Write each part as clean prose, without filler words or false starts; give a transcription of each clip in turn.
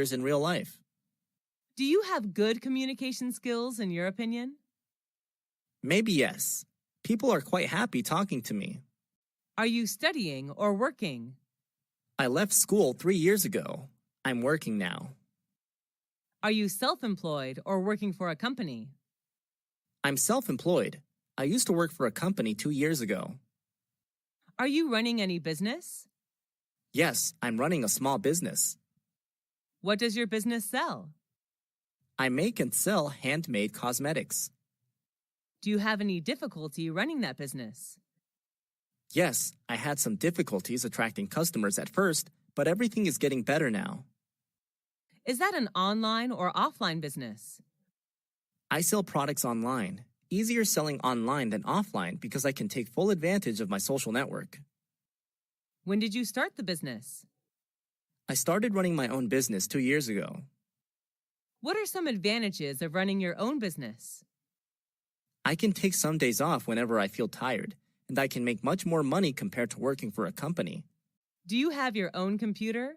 in real life. Do you have good communication skills in your opinion? Maybe yes. People are quite happy talking to me. Are you studying or working? I left school 3 years ago. I'm working now. Are you self-employed or working for a company? I'm self-employed. I used to work for a company 2 years ago. Are you running any business? Yes, I'm running a small business. What does your business sell? I make and sell handmade cosmetics. Do you have any difficulty running that business? Yes, I had some difficulties attracting customers at first, but everything is getting better now. Is that an online or offline business? I sell products online. Easier selling online than offline because I can take full advantage of my social network. When did you start the business? I started running my own business 2 years ago. What are some advantages of running your own business? I can take some days off whenever I feel tired, and I can make much more money compared to working for a company. Do you have your own computer?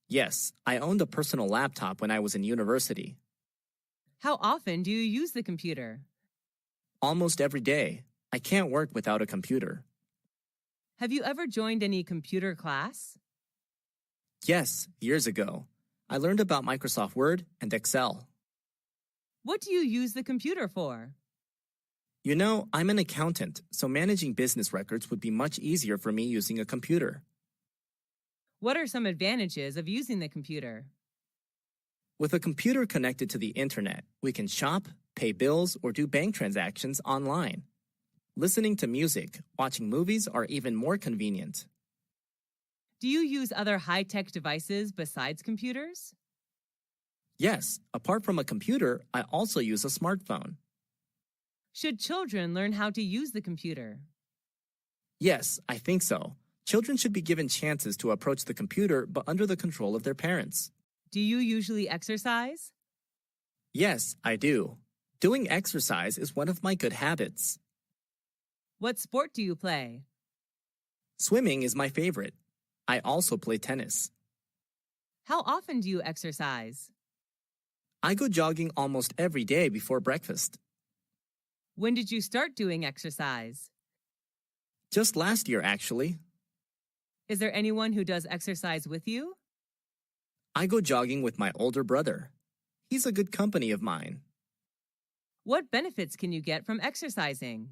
Yes, I owned a personal laptop when I was in university. How often do you use the computer? Almost every day. I can't work without a computer. Have you ever joined any computer class? Yes, years ago. I learned about Microsoft Word and Excel. What do you use the computer for? You know, I'm an accountant, so managing business records would be much easier for me using a computer. What are some advantages of using the computer? With a computer connected to the internet, we can shop, pay bills, or do bank transactions online. Listening to music, watching movies are even more convenient. Do you use other high-tech devices besides computers? Yes, apart from a computer, I also use a smartphone. Should children learn how to use the computer? Yes, I think so. Children should be given chances to approach the computer, but under the control of their parents. Do you usually exercise? Yes, I do. Doing exercise is one of my good habits. What sport do you play? Swimming is my favorite. I also play tennis. How often do you exercise? I go jogging almost every day before breakfast. When did you start doing exercise? Just last year, actually. Is there anyone who does exercise with you? I go jogging with my older brother. He's a good company of mine. What benefits can you get from exercising?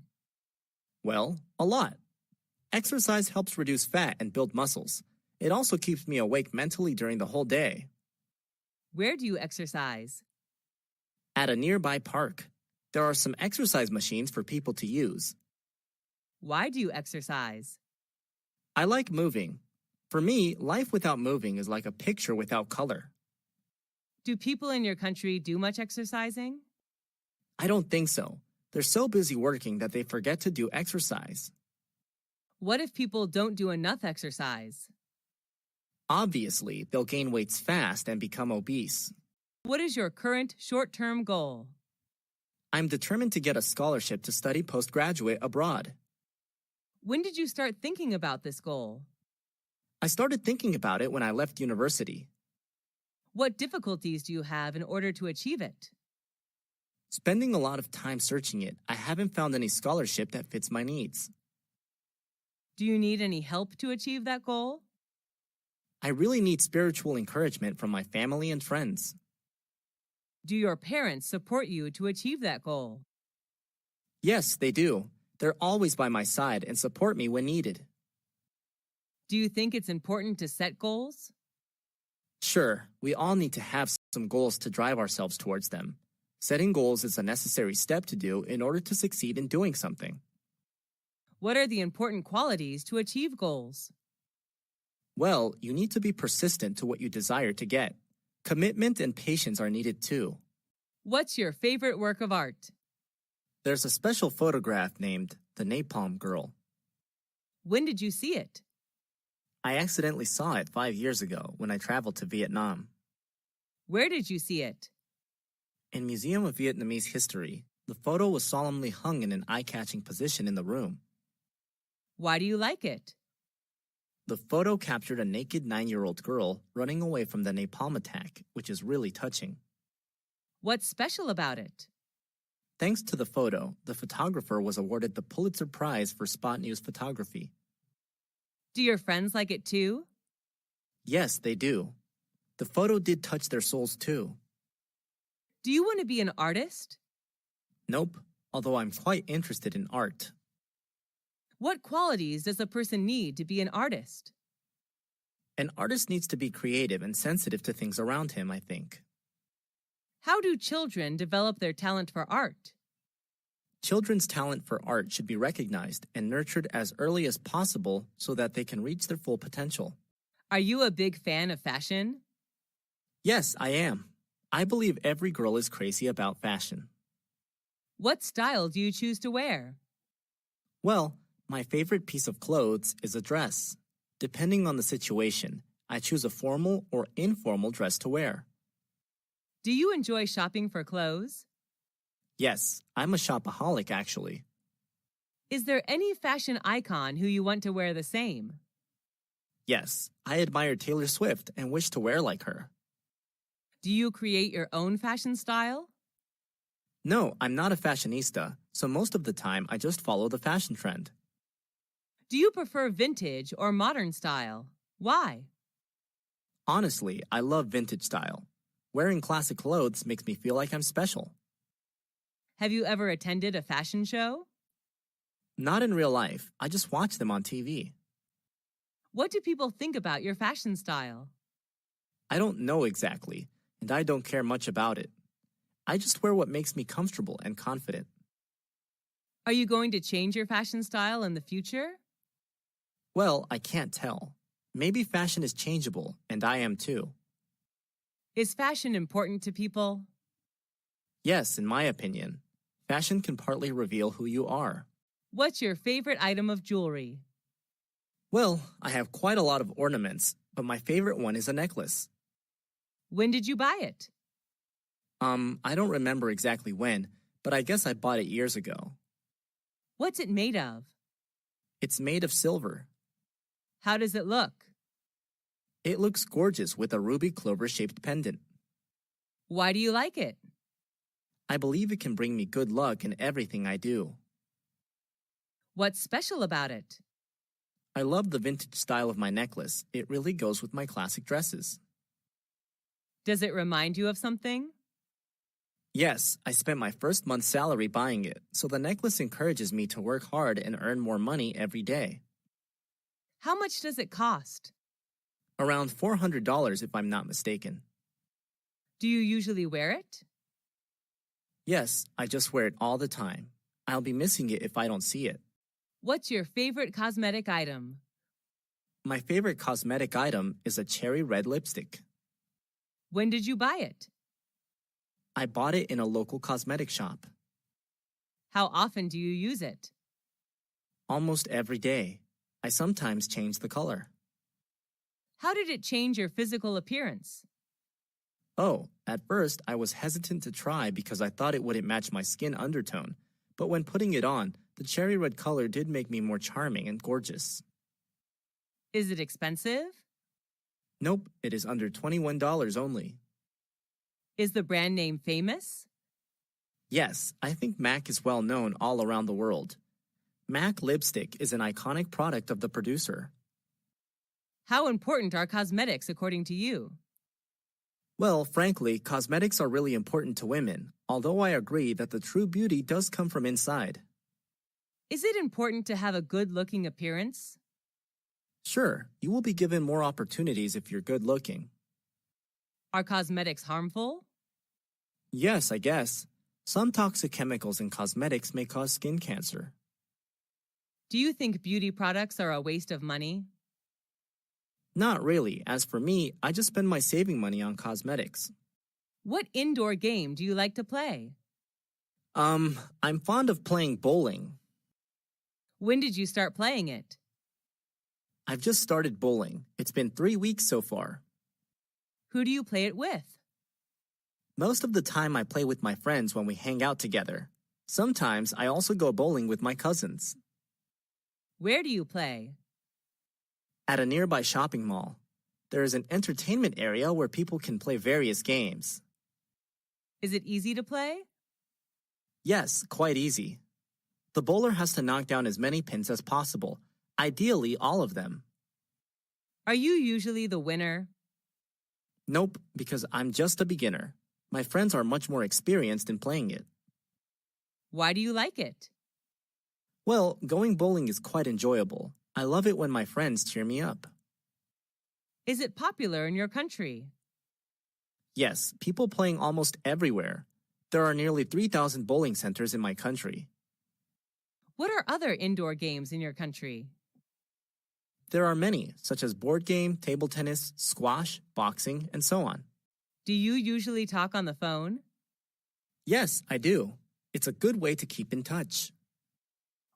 Well, a lot. Exercise helps reduce fat and build muscles. It also keeps me awake mentally during the whole day. Where do you exercise? At a nearby park, there are some exercise machines for people to use. Why do you exercise? I like moving. For me, life without moving is like a picture without color. Do people in your country do much exercising? I don't think so. They're so busy working that they forget to do exercise. What if people don't do enough exercise? Obviously, they'll gain weights fast and become obese. What is your current short-term goal? I'm determined to get a scholarship to study postgraduate abroad. When did you start thinking about this goal? I started thinking about it when I left university. What difficulties do you have in order to achieve it? Spending a lot of time searching it, I haven't found any scholarship that fits my needs. Do you need any help to achieve that goal? I really need spiritual encouragement from my family and friends. Do your parents support you to achieve that goal? Yes, they do. They're always by my side and support me when needed. Do you think it's important to set goals? Sure, we all need to have some goals to drive ourselves towards them. Setting goals is a necessary step to do in order to succeed in doing something. What are the important qualities to achieve goals? Well, you need to be persistent to what you desire to get. Commitment and patience are needed too. What's your favorite work of art? There's a special photograph named The Napalm Girl. When did you see it? I accidentally saw it 5 years ago when I traveled to Vietnam. Where did you see it? In Museum of Vietnamese History, the photo was solemnly hung in an eye-catching position in the room. Why do you like it? The photo captured a naked 9-year-old girl running away from the napalm attack, which is really touching. What's special about it? Thanks to the photo, the photographer was awarded the Pulitzer Prize for spot news photography. Do your friends like it too? Yes, they do. The photo did touch their souls too. Do you want to be an artist? Nope, although I'm quite interested in art. What qualities does a person need to be an artist? An artist needs to be creative and sensitive to things around him, I think. How do children develop their talent for art? Children's talent for art should be recognized and nurtured as early as possible so that they can reach their full potential. Are you a big fan of fashion? Yes, I am. I believe every girl is crazy about fashion. What style do you choose to wear? Well, my favorite piece of clothes is a dress. Depending on the situation, I choose a formal or informal dress to wear. Do you enjoy shopping for clothes? Yes, I'm a shopaholic actually. Is there any fashion icon who you want to wear the same? Yes, I admire Taylor Swift and wish to wear like her. Do you create your own fashion style? No, I'm not a fashionista, so most of the time I just follow the fashion trend. Do you prefer vintage or modern style? Why? Honestly, I love vintage style. Wearing classic clothes makes me feel like I'm special. Have you ever attended a fashion show? Not in real life, I just watch them on TV. What do people think about your fashion style? I don't know exactly, and I don't care much about it. I just wear what makes me comfortable and confident. Are you going to change your fashion style in the future? Well, I can't tell. Maybe fashion is changeable, and I am too. Is fashion important to people? Yes, in my opinion. Fashion can partly reveal who you are. What's your favorite item of jewelry? Well, I have quite a lot of ornaments, but my favorite one is a necklace. When did you buy it? I don't remember exactly when, but I guess I bought it years ago. What's it made of? It's made of silver. How does it look? It looks gorgeous with a ruby clover-shaped pendant. Why do you like it? I believe it can bring me good luck in everything I do. What's special about it? I love the vintage style of my necklace. It really goes with my classic dresses. Does it remind you of something? Yes, I spent my first month's salary buying it, so the necklace encourages me to work hard and earn more money every day. How much does it cost? Around $400 if I'm not mistaken. Do you usually wear it? Yes, I just wear it all the time. I'll be missing it if I don't see it. What's your favorite cosmetic item? My favorite cosmetic item is a cherry red lipstick. When did you buy it? I bought it in a local cosmetic shop. How often do you use it? Almost every day. I sometimes change the color. How did it change your physical appearance? Oh, at first I was hesitant to try because I thought it wouldn't match my skin undertone, but when putting it on, the cherry red color did make me more charming and gorgeous. Is it expensive? Nope, it is under $21 only. Is the brand name famous? Yes, I think MAC is well known all around the world. MAC lipstick is an iconic product of the producer. How important are cosmetics according to you? Well, frankly, cosmetics are really important to women, although I agree that the true beauty does come from inside. Is it important to have a good-looking appearance? Sure, you will be given more opportunities if you're good looking. Are cosmetics harmful? Yes, I guess. Some toxic chemicals in cosmetics may cause skin cancer. Do you think beauty products are a waste of money? Not really. As for me, I just spend my saving money on cosmetics. What indoor game do you like to play? I'm fond of playing bowling. When did you start playing it? I've just started bowling. It's been 3 weeks so far. Who do you play it with? Most of the time I play with my friends when we hang out together. Sometimes I also go bowling with my cousins. Where do you play? At a nearby shopping mall, there is an entertainment area where people can play various games. Is it easy to play? Yes, quite easy. The bowler has to knock down as many pins as possible, ideally all of them. Are you usually the winner? Nope, because I'm just a beginner. My friends are much more experienced in playing it. Why do you like it? Well, going bowling is quite enjoyable. I love it when my friends cheer me up. Is it popular in your country? Yes, people playing almost everywhere. There are nearly 3,000 bowling centers in my country. What are other indoor games in your country? There are many, such as board game, table tennis, squash, boxing, and so on. Do you usually talk on the phone? Yes, I do. It's a good way to keep in touch.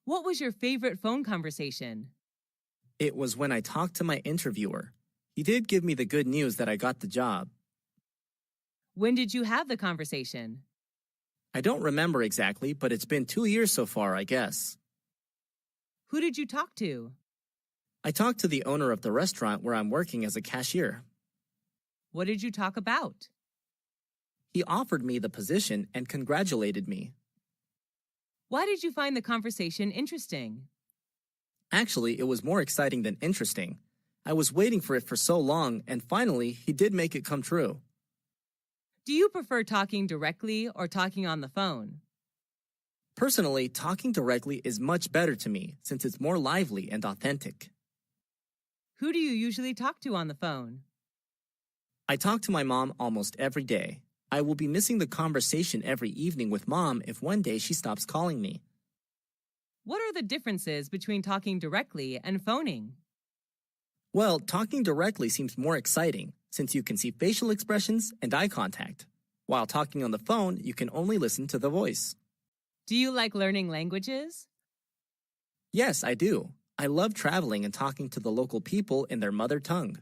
What was your favorite phone conversation? It was when I talked to my interviewer. He did give me the good news that I got the job. When did you have the conversation? I don't remember exactly, but it's been 2 years so far, I guess. Who did you talk to? I talked to the owner of the restaurant where I'm working as a cashier. What did you talk about? He offered me the position and congratulated me. Why did you find the conversation interesting? Actually, it was more exciting than interesting. I was waiting for it for so long, and finally, he did make it come true. Do you prefer talking directly or talking on the phone? Personally, talking directly is much better to me since it's more lively and authentic. Who do you usually talk to on the phone? I talk to my mom almost every day. I will be missing the conversation every evening with Mom if one day she stops calling me. What are the differences between talking directly and phoning? Well, talking directly seems more exciting since you can see facial expressions and eye contact. While talking on the phone, you can only listen to the voice. Do you like learning languages? Yes, I do. I love traveling and talking to the local people in their mother tongue.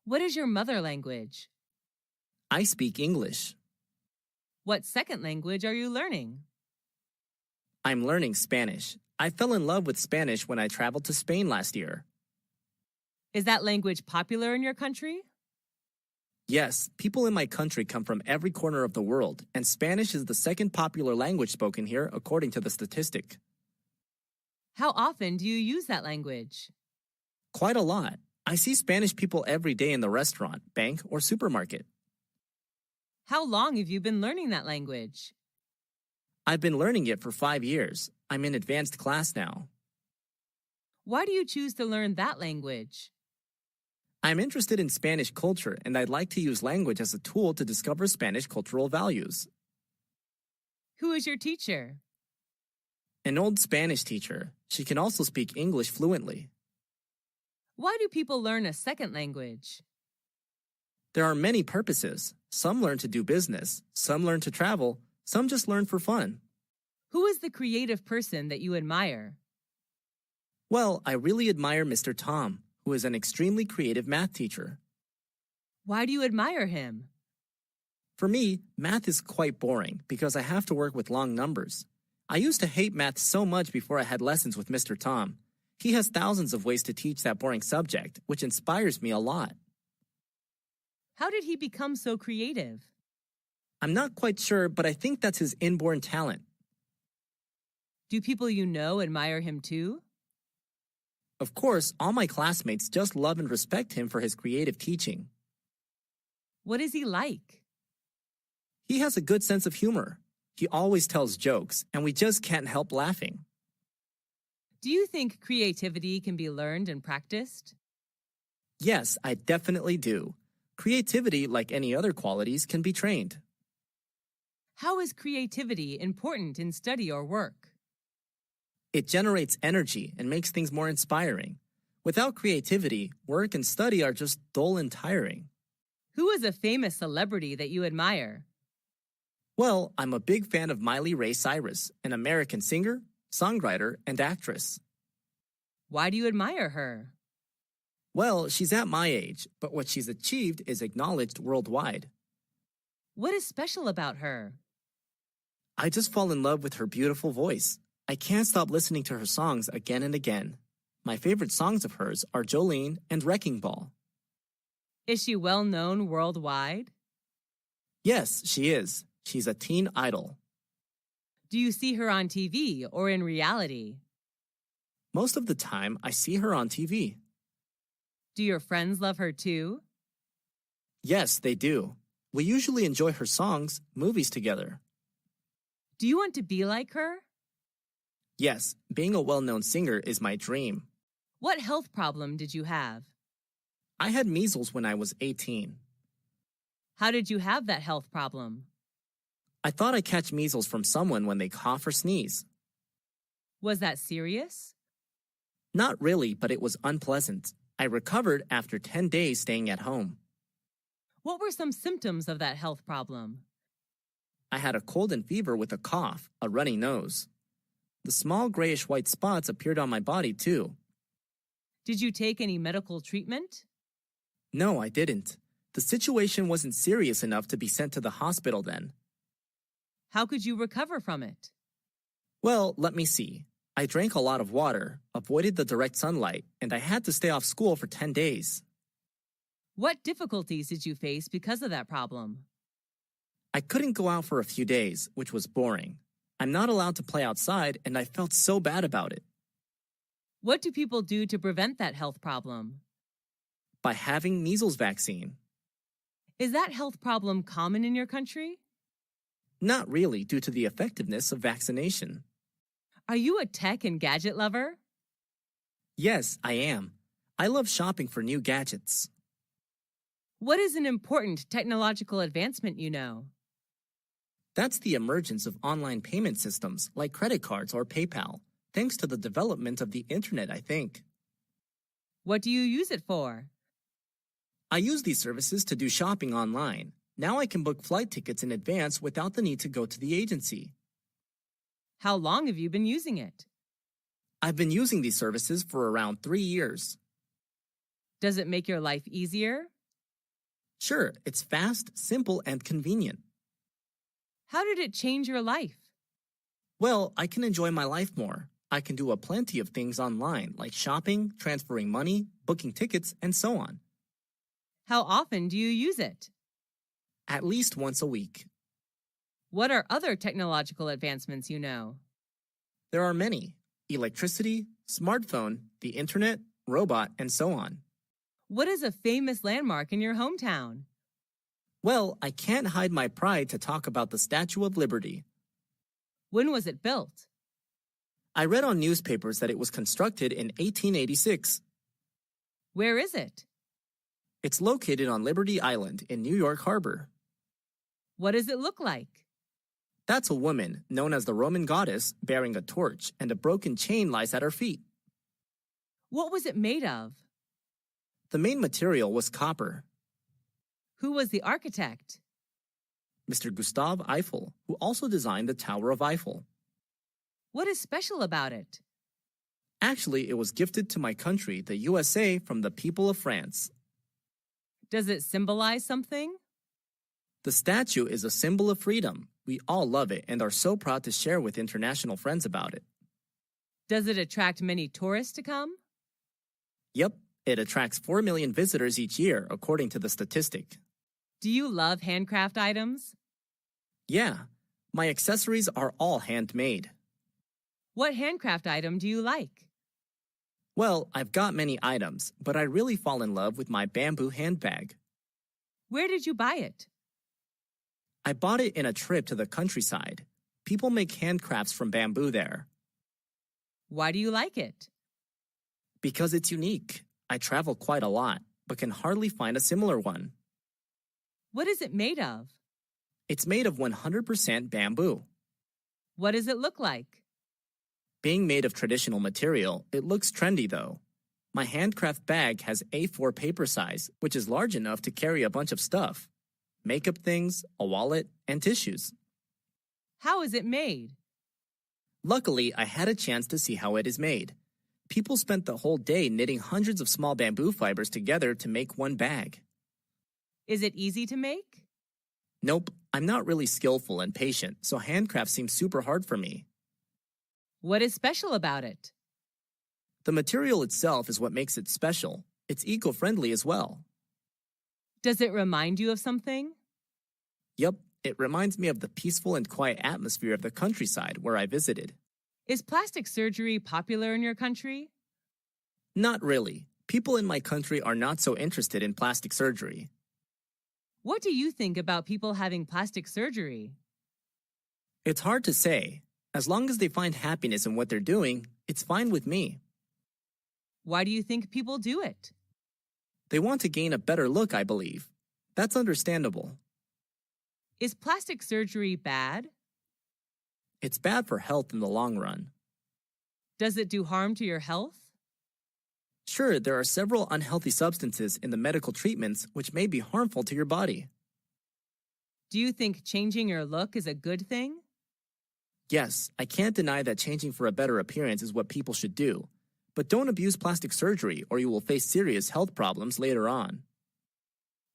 What is your mother language? I speak English. What second language are you learning? I'm learning Spanish. I fell in love with Spanish when I traveled to Spain last year. Is that language popular in your country? Yes, people in my country come from every corner of the world, and Spanish is the second popular language spoken here according to the statistic. How often do you use that language? Quite a lot. I see Spanish people every day in the restaurant, bank, or supermarket. How long have you been learning that language? I've been learning it for 5 years. I'm in advanced class now. Why do you choose to learn that language? I'm interested in Spanish culture, and I'd like to use language as a tool to discover Spanish cultural values. Who is your teacher? An old Spanish teacher. She can also speak English fluently. Why do people learn a second language? There are many purposes. Some learn to do business, some learn to travel, some just learn for fun. Who is the creative person that you admire? Well, I really admire Mr. Tom, who is an extremely creative math teacher. Why do you admire him? For me, math is quite boring because I have to work with long numbers. I used to hate math so much before I had lessons with Mr. Tom. He has thousands of ways to teach that boring subject, which inspires me a lot. How did he become so creative? I'm not quite sure, but I think that's his inborn talent. Do people you know admire him too? Of course, all my classmates just love and respect him for his creative teaching. What is he like? He has a good sense of humor. He always tells jokes, and we just can't help laughing. Do you think creativity can be learned and practiced? Yes, I definitely do. Creativity, like any other qualities, can be trained. How is creativity important in study or work? It generates energy and makes things more inspiring. Without creativity, work and study are just dull and tiring. Who is a famous celebrity that you admire? Well, I'm a big fan of Miley Ray Cyrus, an American singer, songwriter, and actress. Why do you admire her? Well, she's at my age, but what she's achieved is acknowledged worldwide. What is special about her? I just fall in love with her beautiful voice. I can't stop listening to her songs again and again. My favorite songs of hers are Jolene and Wrecking Ball. Is she well known worldwide? Yes, she is. She's a teen idol. Do you see her on TV or in reality? Most of the time, I see her on TV. Do your friends love her too? Yes, they do. We usually enjoy her songs, movies together. Do you want to be like her? Yes, being a well-known singer is my dream. What health problem did you have? I had measles when I was 18. How did you have that health problem? I thought I'd catch measles from someone when they cough or sneeze. Was that serious? Not really, but it was unpleasant. I recovered after 10 days staying at home. What were some symptoms of that health problem? I had a cold and fever with a cough, a runny nose. The small grayish-white spots appeared on my body too. Did you take any medical treatment? No, I didn't. The situation wasn't serious enough to be sent to the hospital then. How could you recover from it? Well, let me see. I drank a lot of water, avoided the direct sunlight, and I had to stay off school for 10 days. What difficulties did you face because of that problem? I couldn't go out for a few days, which was boring. I'm not allowed to play outside, and I felt so bad about it. What do people do to prevent that health problem? By having measles vaccine. Is that health problem common in your country? Not really, due to the effectiveness of vaccination. Are you a tech and gadget lover? Yes, I am. I love shopping for new gadgets. What is an important technological advancement you know? That's the emergence of online payment systems like credit cards or PayPal, thanks to the development of the internet, I think. What do you use it for? I use these services to do shopping online. Now I can book flight tickets in advance without the need to go to the agency. How long have you been using it? I've been using these services for around 3 years. Does it make your life easier? Sure, it's fast, simple, and convenient. How did it change your life? Well, I can enjoy my life more. I can do a plenty of things online, like shopping, transferring money, booking tickets, and so on. How often do you use it? At least once a week. What are other technological advancements you know? There are many: electricity, smartphone, the internet, robot, and so on. What is a famous landmark in your hometown? Well, I can't hide my pride to talk about the Statue of Liberty. When was it built? I read on newspapers that it was constructed in 1886. Where is it? It's located on Liberty Island in New York Harbor. What does it look like? That's a woman, known as the Roman goddess, bearing a torch, and a broken chain lies at her feet. What was it made of? The main material was copper. Who was the architect? Mr. Gustave Eiffel, who also designed the Tower of Eiffel. What is special about it? Actually, it was gifted to my country, the USA, from the people of France. Does it symbolize something? The statue is a symbol of freedom. We all love it and are so proud to share with international friends about it. Does it attract many tourists to come? Yep, it attracts 4 million visitors each year, according to the statistic. Do you love handcraft items? Yeah, my accessories are all handmade. What handcraft item do you like? Well, I've got many items, but I really fall in love with my bamboo handbag. Where did you buy it? I bought it in a trip to the countryside. People make handcrafts from bamboo there. Why do you like it? Because it's unique. I travel quite a lot, but can hardly find a similar one. What is it made of? It's made of 100% bamboo. What does it look like? Being made of traditional material, it looks trendy though. My handcraft bag has A4 paper size, which is large enough to carry a bunch of stuff. Makeup things, a wallet, and tissues. How is it made? Luckily, I had a chance to see how it is made. People spent the whole day knitting hundreds of small bamboo fibers together to make one bag. Is it easy to make? Nope, I'm not really skillful and patient, so handcraft seems super hard for me. What is special about it? The material itself is what makes it special. It's eco-friendly as well. Does it remind you of something? Yep, it reminds me of the peaceful and quiet atmosphere of the countryside where I visited. Is plastic surgery popular in your country? Not really. People in my country are not so interested in plastic surgery. What do you think about people having plastic surgery? It's hard to say. As long as they find happiness in what they're doing, it's fine with me. Why do you think people do it? They want to gain a better look, I believe. That's understandable. Is plastic surgery bad? It's bad for health in the long run. Does it do harm to your health? Sure, there are several unhealthy substances in the medical treatments which may be harmful to your body. Do you think changing your look is a good thing? Yes, I can't deny that changing for a better appearance is what people should do. But don't abuse plastic surgery or you will face serious health problems later on.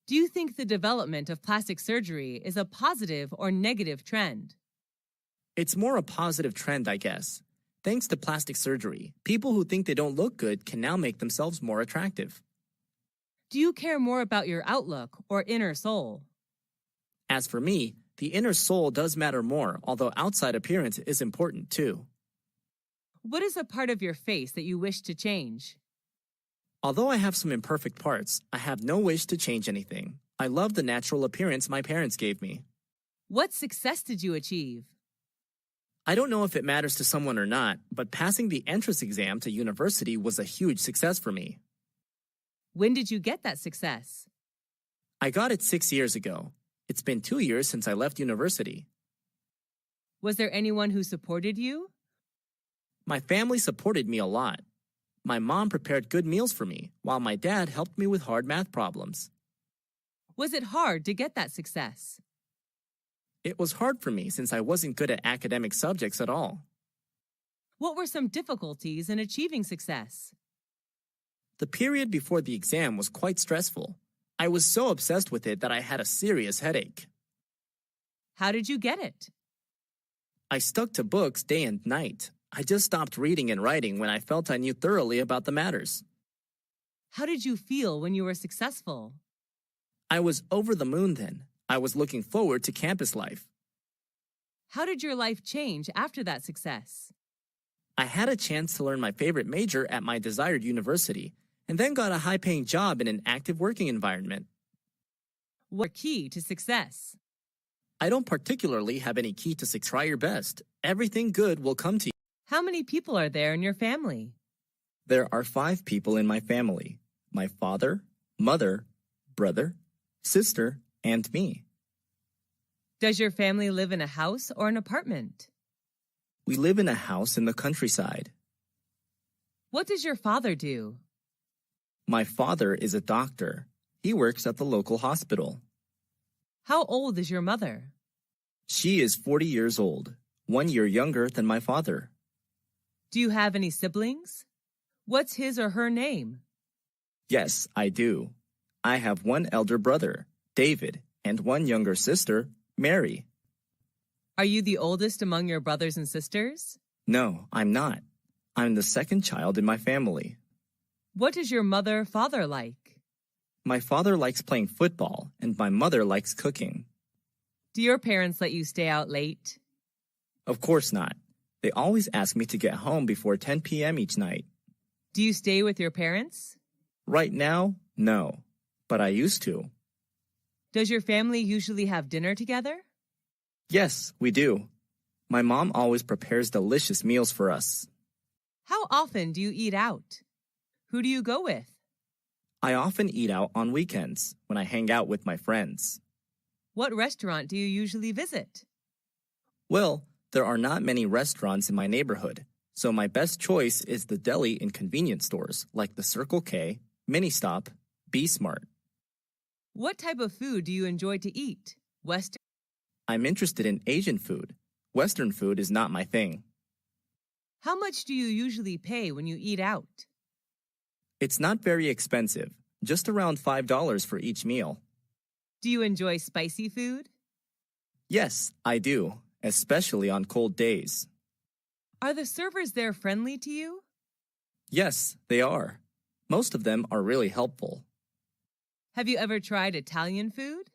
Do you think the development of plastic surgery is a positive or negative trend? It's more a positive trend, I guess. Thanks to plastic surgery, people who think they don't look good can now make themselves more attractive. Do you care more about your outlook or inner soul? As for me, the inner soul does matter more, although outside appearance is important too. What is a part of your face that you wish to change? Although I have some imperfect parts, I have no wish to change anything. I love the natural appearance my parents gave me. What success did you achieve? I don't know if it matters to someone or not, but passing the entrance exam to university was a huge success for me. When did you get that success? I got it 6 years ago. It's been 2 years since I left university. Was there anyone who supported you? My family supported me a lot. My mom prepared good meals for me, while my dad helped me with hard math problems. Was it hard to get that success? It was hard for me since I wasn't good at academic subjects at all. What were some difficulties in achieving success? The period before the exam was quite stressful. I was so obsessed with it that I had a serious headache. How did you get it? I stuck to books day and night. I just stopped reading and writing when I felt I knew thoroughly about the matters. How did you feel when you were successful? I was over the moon then. I was looking forward to campus life. How did your life change after that success? I had a chance to learn my favorite major at my desired university, and then got a high-paying job in an active working environment. What key to success? I don't particularly have any key to try your best. Everything good will come to you. How many people are there in your family? There are 5 people in my family. My father, mother, brother, sister, and me. Does your family live in a house or an apartment? We live in a house in the countryside. What does your father do? My father is a doctor. He works at the local hospital. How old is your mother? She is 40 years old, 1 year younger than my father. Do you have any siblings? What's his or her name? Yes, I do. I have 1 elder brother, David, and 1 younger sister, Mary. Are you the oldest among your brothers and sisters? No, I'm not. I'm the second child in my family. What is your mother-father like? My father likes playing football, and my mother likes cooking. Do your parents let you stay out late? Of course not. They always ask me to get home before 10 p.m. each night. Do you stay with your parents? Right now, no. But I used to. Does your family usually have dinner together? Yes, we do. My mom always prepares delicious meals for us. How often do you eat out? Who do you go with? I often eat out on weekends when I hang out with my friends. What restaurant do you usually visit? Well, there are not many restaurants in my neighborhood, so my best choice is the deli and convenience stores like the Circle K, Mini Stop, Be Smart. What type of food do you enjoy to eat? Western? I'm interested in Asian food. Western food is not my thing. How much do you usually pay when you eat out? It's not very expensive, just around $5 for each meal. Do you enjoy spicy food? Yes, I do, especially on cold days. Are the servers there friendly to you? Yes, they are. Most of them are really helpful. Have you ever tried Italian food?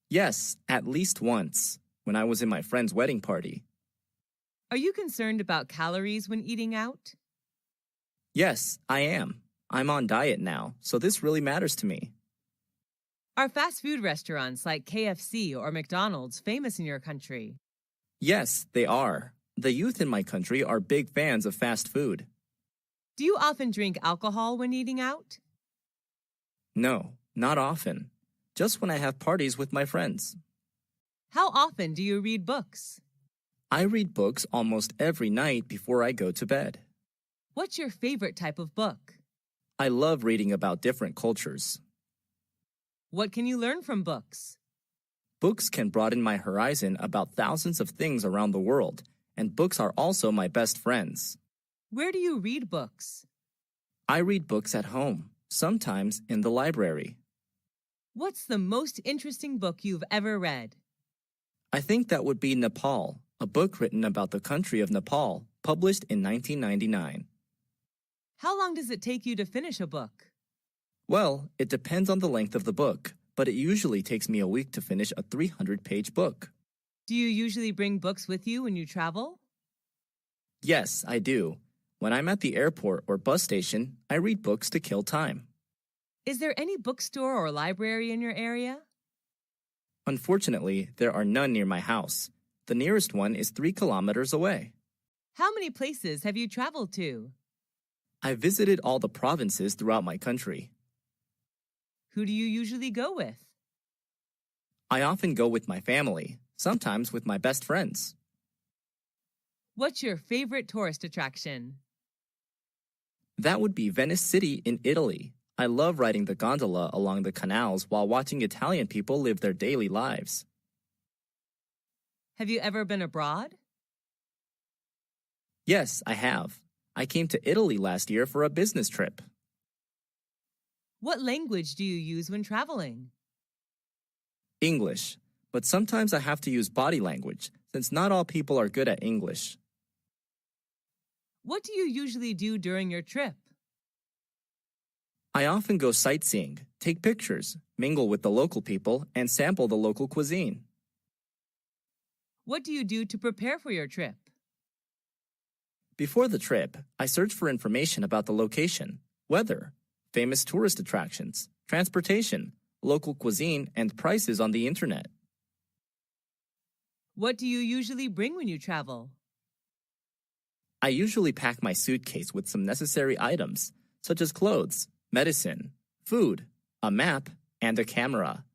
Yes, at least once, when I was in my friend's wedding party. Are you concerned about calories when eating out? Yes, I am. I'm on diet now, so this really matters to me. Are fast food restaurants like KFC or McDonald's famous in your country? Yes, they are. The youth in my country are big fans of fast food. Do you often drink alcohol when eating out? No, not often. Just when I have parties with my friends. How often do you read books? I read books almost every night before I go to bed. What's your favorite type of book? I love reading about different cultures. What can you learn from books? Books can broaden my horizon about thousands of things around the world, and books are also my best friends. Where do you read books? I read books at home, sometimes in the library. What's the most interesting book you've ever read? I think that would be Nepal, a book written about the country of Nepal, published in 1999. How long does it take you to finish a book? Well, it depends on the length of the book, but it usually takes me a week to finish a 300-page book. Do you usually bring books with you when you travel? Yes, I do. When I'm at the airport or bus station, I read books to kill time. Is there any bookstore or library in your area? Unfortunately, there are none near my house. The nearest one is 3 kilometers away. How many places have you traveled to? I visited all the provinces throughout my country. Who do you usually go with? I often go with my family, sometimes with my best friends. What's your favorite tourist attraction? That would be Venice City in Italy. I love riding the gondola along the canals while watching Italian people live their daily lives. Have you ever been abroad? Yes, I have. I came to Italy last year for a business trip. What language do you use when traveling? English, but sometimes I have to use body language since not all people are good at English. What do you usually do during your trip? I often go sightseeing, take pictures, mingle with the local people, and sample the local cuisine. What do you do to prepare for your trip? Before the trip, I search for information about the location, weather, famous tourist attractions, transportation, local cuisine, and prices on the internet. What do you usually bring when you travel? I usually pack my suitcase with some necessary items, such as clothes, medicine, food, a map, and a camera.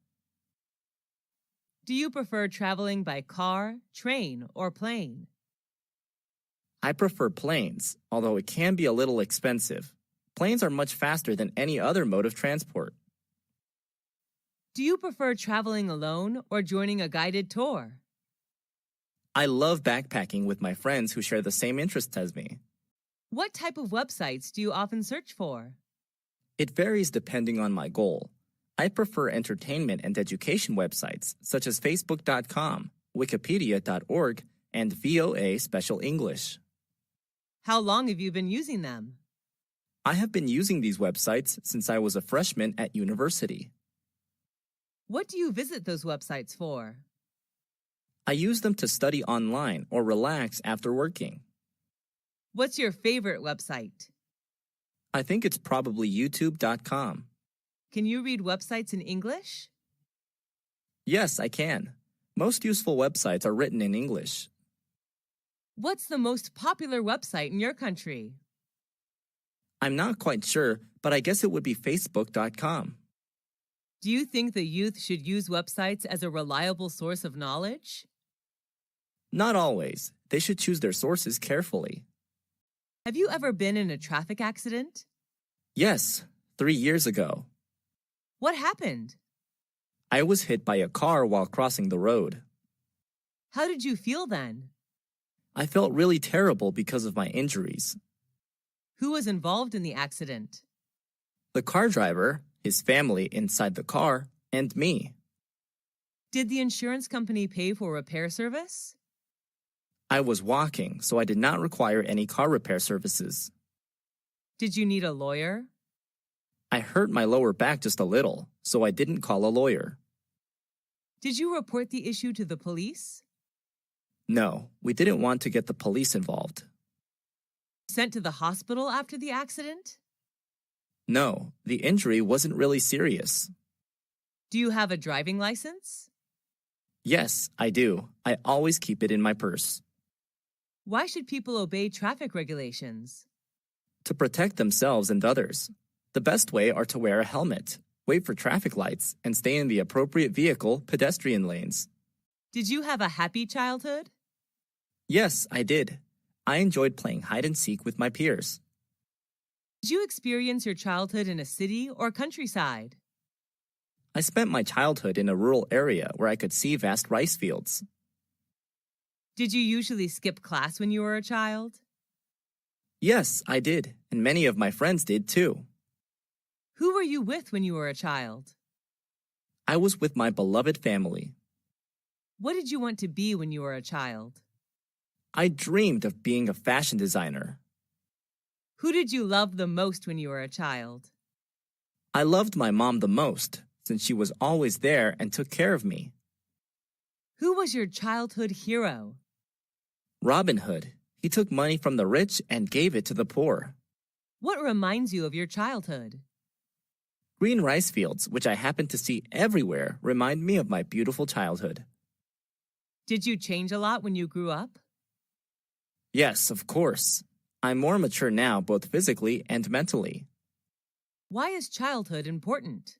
Do you prefer traveling by car, train, or plane? I prefer planes, although it can be a little expensive. Planes are much faster than any other mode of transport. Do you prefer traveling alone or joining a guided tour? I love backpacking with my friends who share the same interests as me. What type of websites do you often search for? It varies depending on my goal. I prefer entertainment and education websites such as Facebook.com, Wikipedia.org, and VOA Special English. How long have you been using them? I have been using these websites since I was a freshman at university. What do you visit those websites for? I use them to study online or relax after working. What's your favorite website? I think it's probably YouTube.com. Can you read websites in English? Yes, I can. Most useful websites are written in English. What's the most popular website in your country? I'm not quite sure, but I guess it would be Facebook.com. Do you think the youth should use websites as a reliable source of knowledge? Not always. They should choose their sources carefully. Have you ever been in a traffic accident? Yes, 3 years ago. What happened? I was hit by a car while crossing the road. How did you feel then? I felt really terrible because of my injuries. Who was involved in the accident? The car driver, his family inside the car, and me. Did the insurance company pay for repair service? I was walking, so I did not require any car repair services. Did you need a lawyer? I hurt my lower back just a little, so I didn't call a lawyer. Did you report the issue to the police? No, we didn't want to get the police involved. Sent to the hospital after the accident? No, the injury wasn't really serious. Do you have a driving license? Yes, I do. I always keep it in my purse. Why should people obey traffic regulations? To protect themselves and others. The best way are to wear a helmet, wait for traffic lights, and stay in the appropriate vehicle pedestrian lanes. Did you have a happy childhood? Yes, I did. I enjoyed playing hide and seek with my peers. Did you experience your childhood in a city or countryside? I spent my childhood in a rural area where I could see vast rice fields. Did you usually skip class when you were a child? Yes, I did, and many of my friends did too. Who were you with when you were a child? I was with my beloved family. What did you want to be when you were a child? I dreamed of being a fashion designer. Who did you love the most when you were a child? I loved my mom the most, since she was always there and took care of me. Who was your childhood hero? Robin Hood. He took money from the rich and gave it to the poor. What reminds you of your childhood? Green rice fields, which I happen to see everywhere, remind me of my beautiful childhood. Did you change a lot when you grew up? Yes, of course. I'm more mature now, both physically and mentally. Why is childhood important?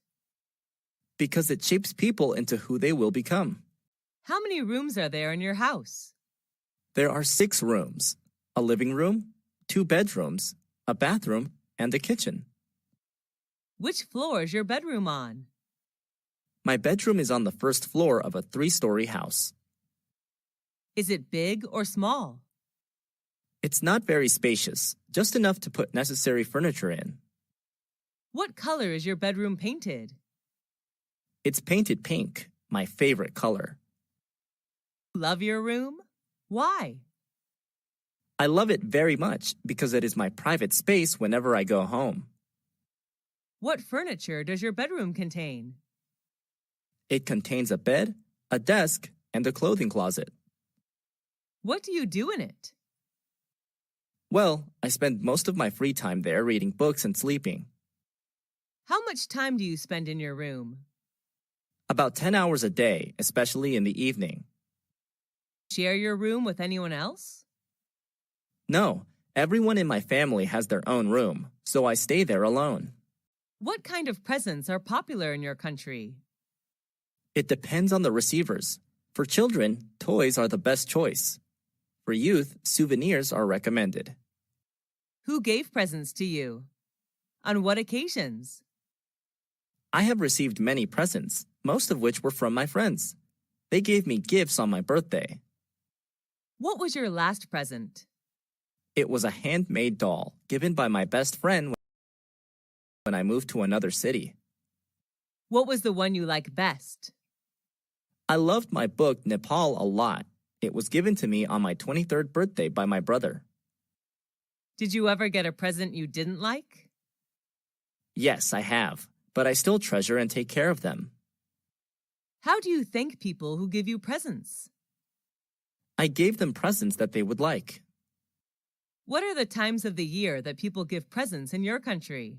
Because it shapes people into who they will become. How many rooms are there in your house? There are 6 rooms, a living room, 2 bedrooms, a bathroom, and a kitchen. Which floor is your bedroom on? My bedroom is on the first floor of a 3-story house. Is it big or small? It's not very spacious, just enough to put necessary furniture in. What color is your bedroom painted? It's painted pink, my favorite color. Love your room? Why? I love it very much because it is my private space whenever I go home. What furniture does your bedroom contain? It contains a bed, a desk, and a clothing closet. What do you do in it? Well, I spend most of my free time there reading books and sleeping. How much time do you spend in your room? About 10 hours a day, especially in the evening. Share your room with anyone else? No, everyone in my family has their own room, so I stay there alone. What kind of presents are popular in your country? It depends on the receivers. For children, toys are the best choice. For youth, souvenirs are recommended. Who gave presents to you? On what occasions? I have received many presents, most of which were from my friends. They gave me gifts on my birthday. What was your last present? It was a handmade doll given by my best friend when I moved to another city. What was the one you like best? I loved my book Nepal a lot. It was given to me on my 23rd birthday by my brother. Did you ever get a present you didn't like? Yes, I have, but I still treasure and take care of them. How do you thank people who give you presents? I gave them presents that they would like. What are the times of the year that people give presents in your country?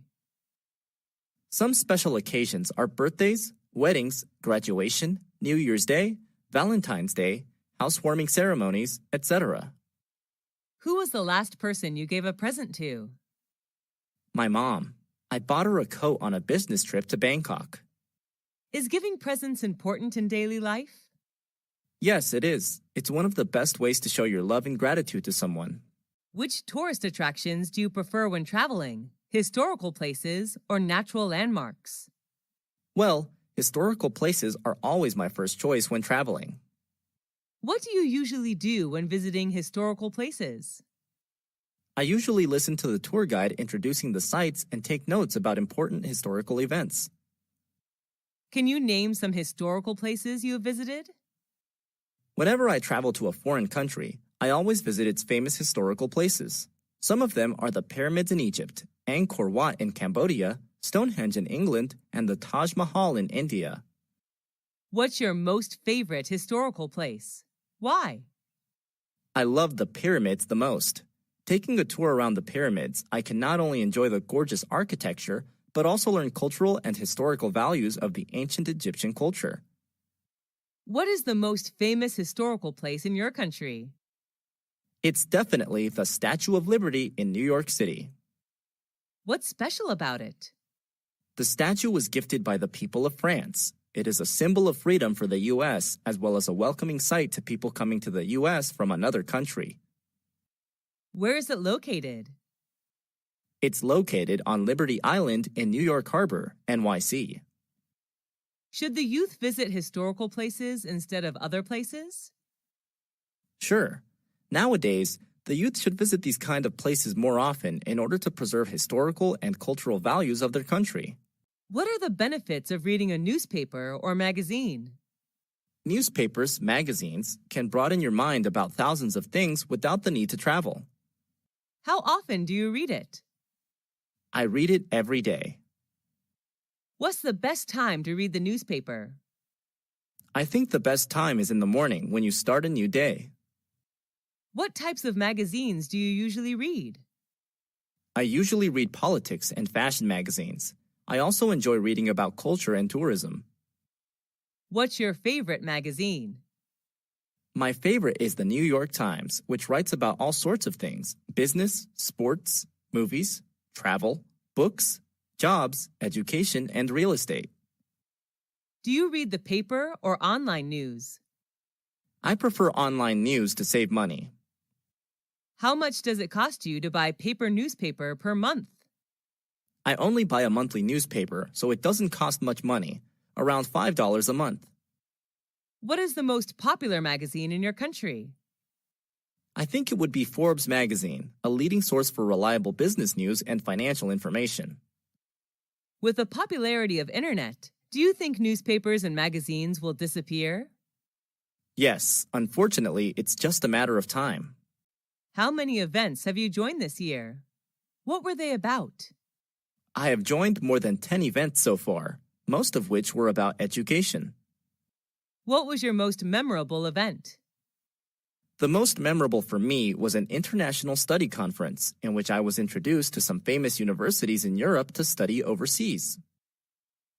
Some special occasions are birthdays, weddings, graduation, New Year's Day, Valentine's Day, housewarming ceremonies, etc. Who was the last person you gave a present to? My mom. I bought her a coat on a business trip to Bangkok. Is giving presents important in daily life? Yes, it is. It's one of the best ways to show your love and gratitude to someone. Which tourist attractions do you prefer when traveling? Historical places or natural landmarks? Well, historical places are always my first choice when traveling. What do you usually do when visiting historical places? I usually listen to the tour guide introducing the sites and take notes about important historical events. Can you name some historical places you have visited? Whenever I travel to a foreign country, I always visit its famous historical places. Some of them are the pyramids in Egypt, Angkor Wat in Cambodia, Stonehenge in England, and the Taj Mahal in India. What's your most favorite historical place? Why? I love the pyramids the most. Taking a tour around the pyramids, I can not only enjoy the gorgeous architecture, but also learn cultural and historical values of the ancient Egyptian culture. What is the most famous historical place in your country? It's definitely the Statue of Liberty in New York City. What's special about it? The statue was gifted by the people of France. It is a symbol of freedom for the U.S. as well as a welcoming sight to people coming to the U.S. from another country. Where is it located? It's located on Liberty Island in New York Harbor, NYC. Should the youth visit historical places instead of other places? Sure. Nowadays, the youth should visit these kind of places more often in order to preserve historical and cultural values of their country. What are the benefits of reading a newspaper or magazine? Newspapers, magazines, can broaden your mind about thousands of things without the need to travel. How often do you read it? I read it every day. What's the best time to read the newspaper? I think the best time is in the morning when you start a new day. What types of magazines do you usually read? I usually read politics and fashion magazines. I also enjoy reading about culture and tourism. What's your favorite magazine? My favorite is the New York Times, which writes about all sorts of things: business, sports, movies, travel, books, jobs, education, and real estate. Do you read the paper or online news? I prefer online news to save money. How much does it cost you to buy paper newspaper per month? I only buy a monthly newspaper, so it doesn't cost much money, around $5 a month. What is the most popular magazine in your country? I think it would be Forbes magazine, a leading source for reliable business news and financial information. With the popularity of internet, do you think newspapers and magazines will disappear? Yes, unfortunately, it's just a matter of time. How many events have you joined this year? What were they about? I have joined more than 10 events so far, most of which were about education. What was your most memorable event? The most memorable for me was an international study conference in which I was introduced to some famous universities in Europe to study overseas.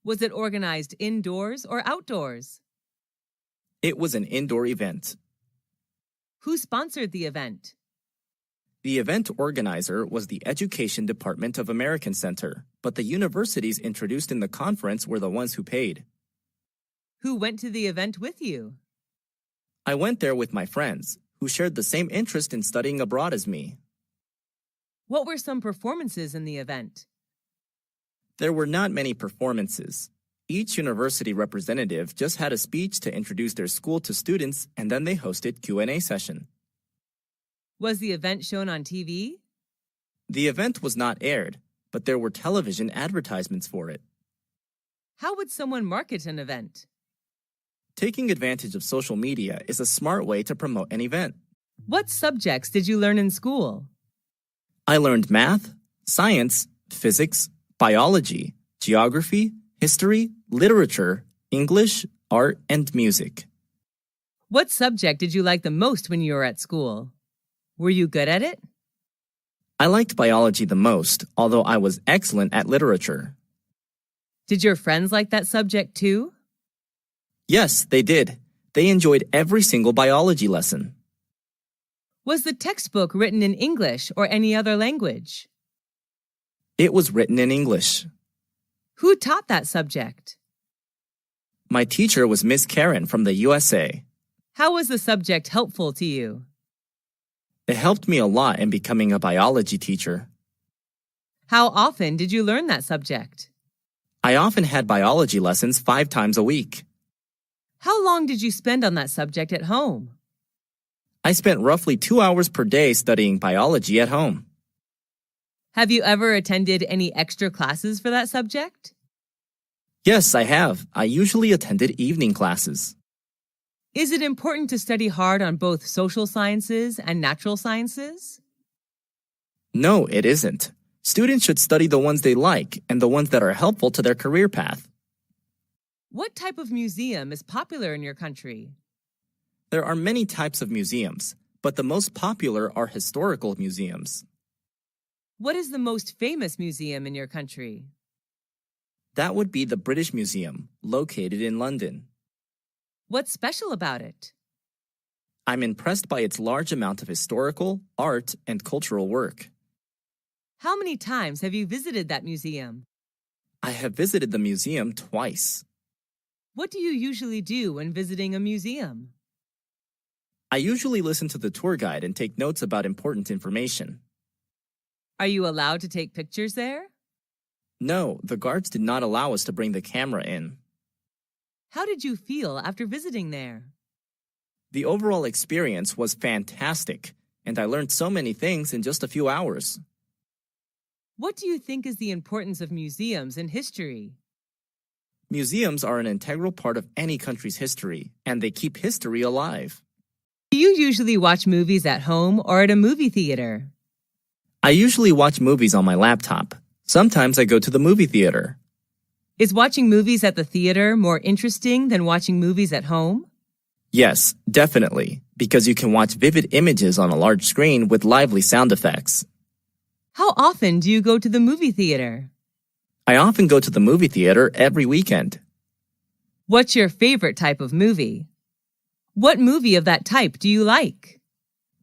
Was it organized indoors or outdoors? It was an indoor event. Who sponsored the event? The event organizer was the Education Department of American Center, but the universities introduced in the conference were the ones who paid. Who went to the event with you? I went there with my friends, who shared the same interest in studying abroad as me. What were some performances in the event? There were not many performances. Each university representative just had a speech to introduce their school to students, and then they hosted Q&A session. Was the event shown on TV? The event was not aired, but there were television advertisements for it. How would someone market an event? Taking advantage of social media is a smart way to promote an event. What subjects did you learn in school? I learned math, science, physics, biology, geography, history, literature, English, art, and music. What subject did you like the most when you were at school? Were you good at it? I liked biology the most, although I was excellent at literature. Did your friends like that subject too? Yes, they did. They enjoyed every single biology lesson. Was the textbook written in English or any other language? It was written in English. Who taught that subject? My teacher was Miss Karen from the USA. How was the subject helpful to you? It helped me a lot in becoming a biology teacher. How often did you learn that subject? I often had biology lessons 5 times a week. How long did you spend on that subject at home? I spent roughly 2 hours per day studying biology at home. Have you ever attended any extra classes for that subject? Yes, I have. I usually attended evening classes. Is it important to study hard on both social sciences and natural sciences? No, it isn't. Students should study the ones they like and the ones that are helpful to their career path. What type of museum is popular in your country? There are many types of museums, but the most popular are historical museums. What is the most famous museum in your country? That would be the British Museum, located in London. What's special about it? I'm impressed by its large amount of historical, art, and cultural work. How many times have you visited that museum? I have visited the museum twice. What do you usually do when visiting a museum? I usually listen to the tour guide and take notes about important information. Are you allowed to take pictures there? No, the guards did not allow us to bring the camera in. How did you feel after visiting there? The overall experience was fantastic, and I learned so many things in just a few hours. What do you think is the importance of museums in history? Museums are an integral part of any country's history, and they keep history alive. Do you usually watch movies at home or at a movie theater? I usually watch movies on my laptop. Sometimes I go to the movie theater. Is watching movies at the theater more interesting than watching movies at home? Yes, definitely, because you can watch vivid images on a large screen with lively sound effects. How often do you go to the movie theater? I often go to the movie theater every weekend. What's your favorite type of movie? What movie of that type do you like?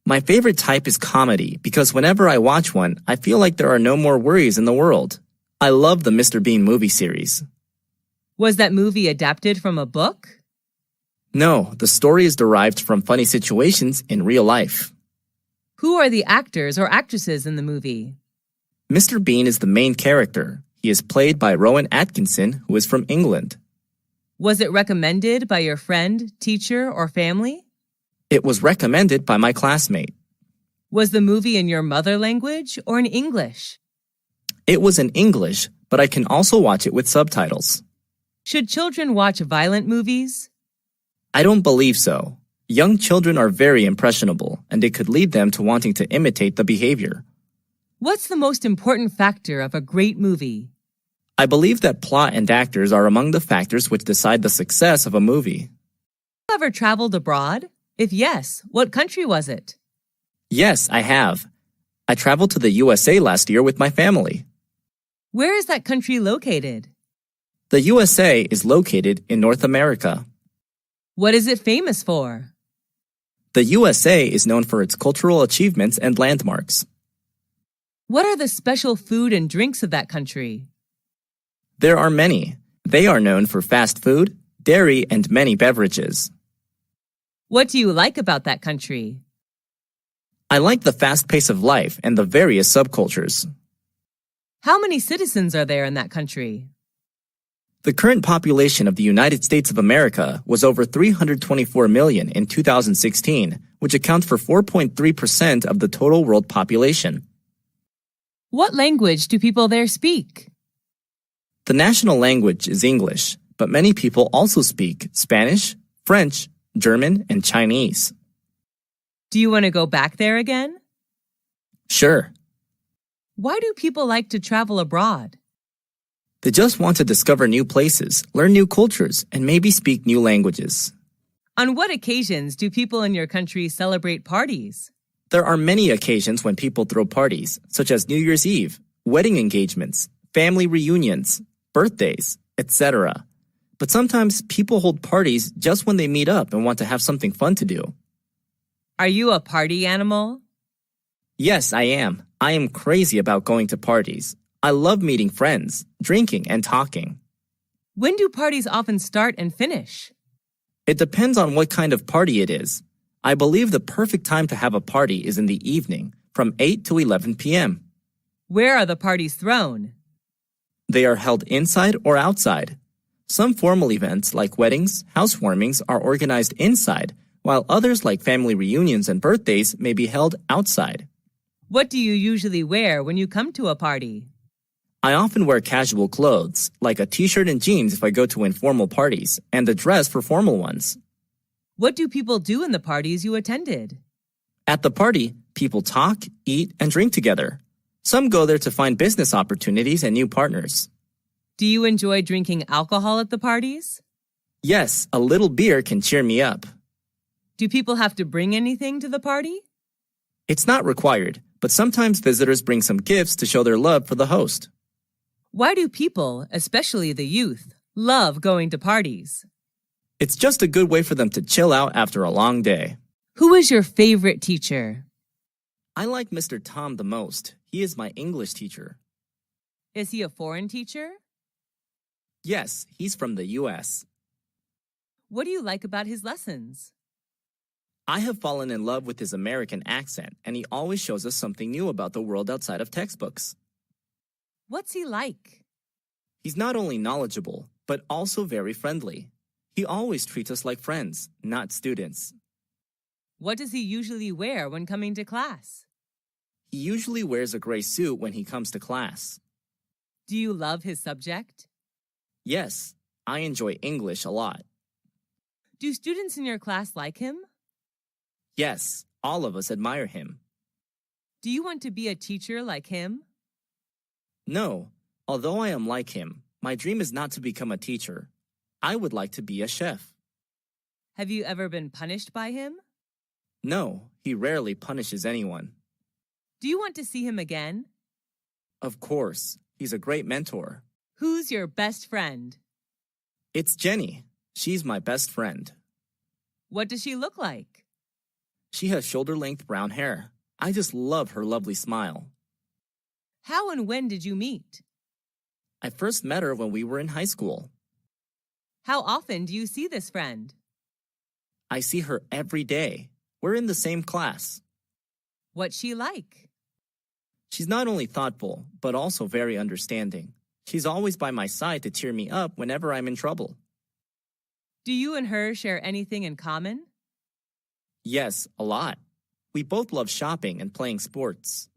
My favorite type is comedy because whenever I watch one, I feel like there are no more worries in the world. I love the Mr. Bean movie series. Was that movie adapted from a book? No, the story is derived from funny situations in real life. Who are the actors or actresses in the movie? Mr. Bean is the main character. He is played by Rowan Atkinson, who is from England. Was it recommended by your friend, teacher, or family? It was recommended by my classmate. Was the movie in your mother language or in English? It was in English, but I can also watch it with subtitles. Should children watch violent movies? I don't believe so. Young children are very impressionable, and it could lead them to wanting to imitate the behavior. What's the most important factor of a great movie? I believe that plot and actors are among the factors which decide the success of a movie. Have you ever traveled abroad? If yes, what country was it? Yes, I have. I traveled to the USA last year with my family. Where is that country located? The USA is located in North America. What is it famous for? The USA is known for its cultural achievements and landmarks. What are the special food and drinks of that country? There are many. They are known for fast food, dairy, and many beverages. What do you like about that country? I like the fast pace of life and the various subcultures. How many citizens are there in that country? The current population of the United States of America was over 324 million in 2016, which accounts for 4.3% of the total world population. What language do people there speak? The national language is English, but many people also speak Spanish, French, German, and Chinese. Do you want to go back there again? Sure. Why do people like to travel abroad? They just want to discover new places, learn new cultures, and maybe speak new languages. On what occasions do people in your country celebrate parties? There are many occasions when people throw parties, such as New Year's Eve, wedding engagements, family reunions, birthdays, etc. But sometimes people hold parties just when they meet up and want to have something fun to do. Are you a party animal? Yes, I am. I am crazy about going to parties. I love meeting friends, drinking, and talking. When do parties often start and finish? It depends on what kind of party it is. I believe the perfect time to have a party is in the evening, from 8 to 11 p.m. Where are the parties thrown? They are held inside or outside. Some formal events like weddings, housewarmings are organized inside, while others like family reunions and birthdays may be held outside. What do you usually wear when you come to a party? I often wear casual clothes, like a t-shirt and jeans if I go to informal parties, and a dress for formal ones. What do people do in the parties you attended? At the party, people talk, eat, and drink together. Some go there to find business opportunities and new partners. Do you enjoy drinking alcohol at the parties? Yes, a little beer can cheer me up. Do people have to bring anything to the party? It's not required, but sometimes visitors bring some gifts to show their love for the host. Why do people, especially the youth, love going to parties? It's just a good way for them to chill out after a long day. Who is your favorite teacher? I like Mr. Tom the most. He is my English teacher. Is he a foreign teacher? Yes, he's from the US. What do you like about his lessons? I have fallen in love with his American accent, and he always shows us something new about the world outside of textbooks. What's he like? He's not only knowledgeable, but also very friendly. He always treats us like friends, not students. What does he usually wear when coming to class? He usually wears a gray suit when he comes to class. Do you love his subject? Yes, I enjoy English a lot. Do students in your class like him? Yes, all of us admire him. Do you want to be a teacher like him? No, although I am like him, my dream is not to become a teacher. I would like to be a chef. Have you ever been punished by him? No, he rarely punishes anyone. Do you want to see him again? Of course, he's a great mentor. Who's your best friend? It's Jenny. She's my best friend. What does she look like? She has shoulder-length brown hair. I just love her lovely smile. How and when did you meet? I first met her when we were in high school. How often do you see this friend? I see her every day. We're in the same class. What's she like? She's not only thoughtful, but also very understanding. She's always by my side to cheer me up whenever I'm in trouble. Do you and her share anything in common? Yes, a lot. We both love shopping and playing sports.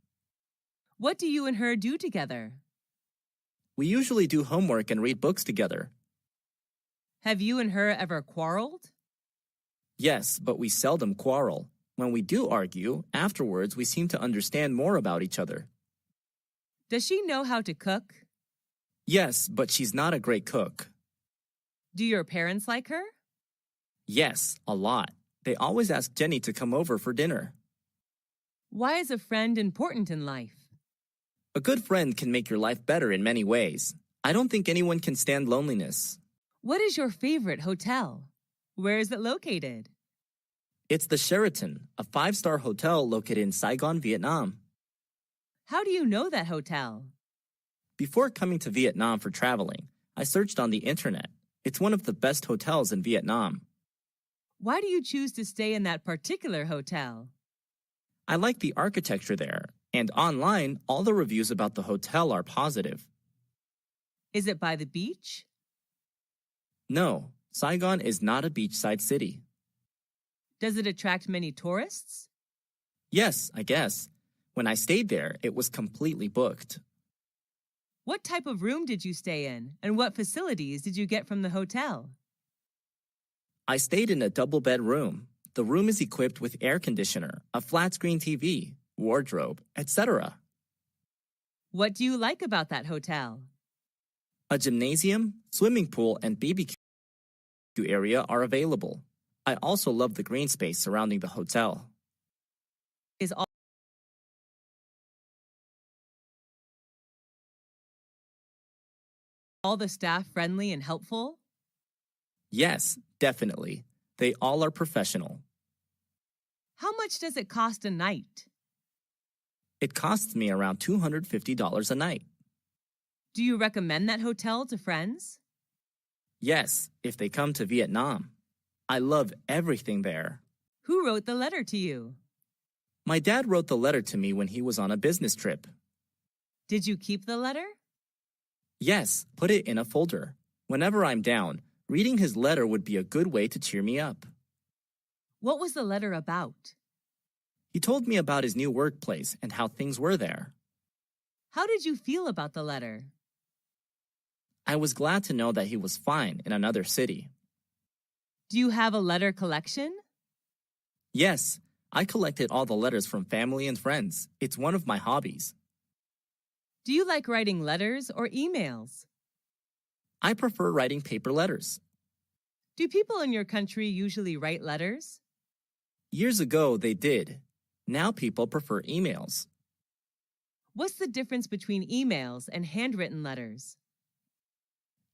What do you and her do together? We usually do homework and read books together. Have you and her ever quarreled? Yes, but we seldom quarrel. When we do argue, afterwards we seem to understand more about each other. Does she know how to cook? Yes, but she's not a great cook. Do your parents like her? Yes, a lot. They always ask Jenny to come over for dinner. Why is a friend important in life? A good friend can make your life better in many ways. I don't think anyone can stand loneliness. What is your favorite hotel? Where is it located? It's the Sheraton, a 5-star hotel located in Saigon, Vietnam. How do you know that hotel? Before coming to Vietnam for traveling, I searched on the internet. It's one of the best hotels in Vietnam. Why do you choose to stay in that particular hotel? I like the architecture there, and online, all the reviews about the hotel are positive. Is it by the beach? No, Saigon is not a beachside city. Does it attract many tourists? Yes, I guess. When I stayed there, it was completely booked. What type of room did you stay in, and what facilities did you get from the hotel? I stayed in a double-bed room. The room is equipped with air conditioner, a flat-screen TV, wardrobe, etc. What do you like about that hotel? A gymnasium, swimming pool, and BBQ area are available. I also love the green space surrounding the hotel. Is all the staff friendly and helpful? Yes, definitely. They all are professional. How much does it cost a night? It costs me around $250 a night. Do you recommend that hotel to friends? Yes, if they come to Vietnam. I love everything there. Who wrote the letter to you? My dad wrote the letter to me when he was on a business trip. Did you keep the letter? Yes, put it in a folder. Whenever I'm down, reading his letter would be a good way to cheer me up. What was the letter about? He told me about his new workplace and how things were there. How did you feel about the letter? I was glad to know that he was fine in another city. Do you have a letter collection? Yes, I collected all the letters from family and friends. It's one of my hobbies. Do you like writing letters or emails? I prefer writing paper letters. Do people in your country usually write letters? Years ago, they did. Now people prefer emails. What's the difference between emails and handwritten letters?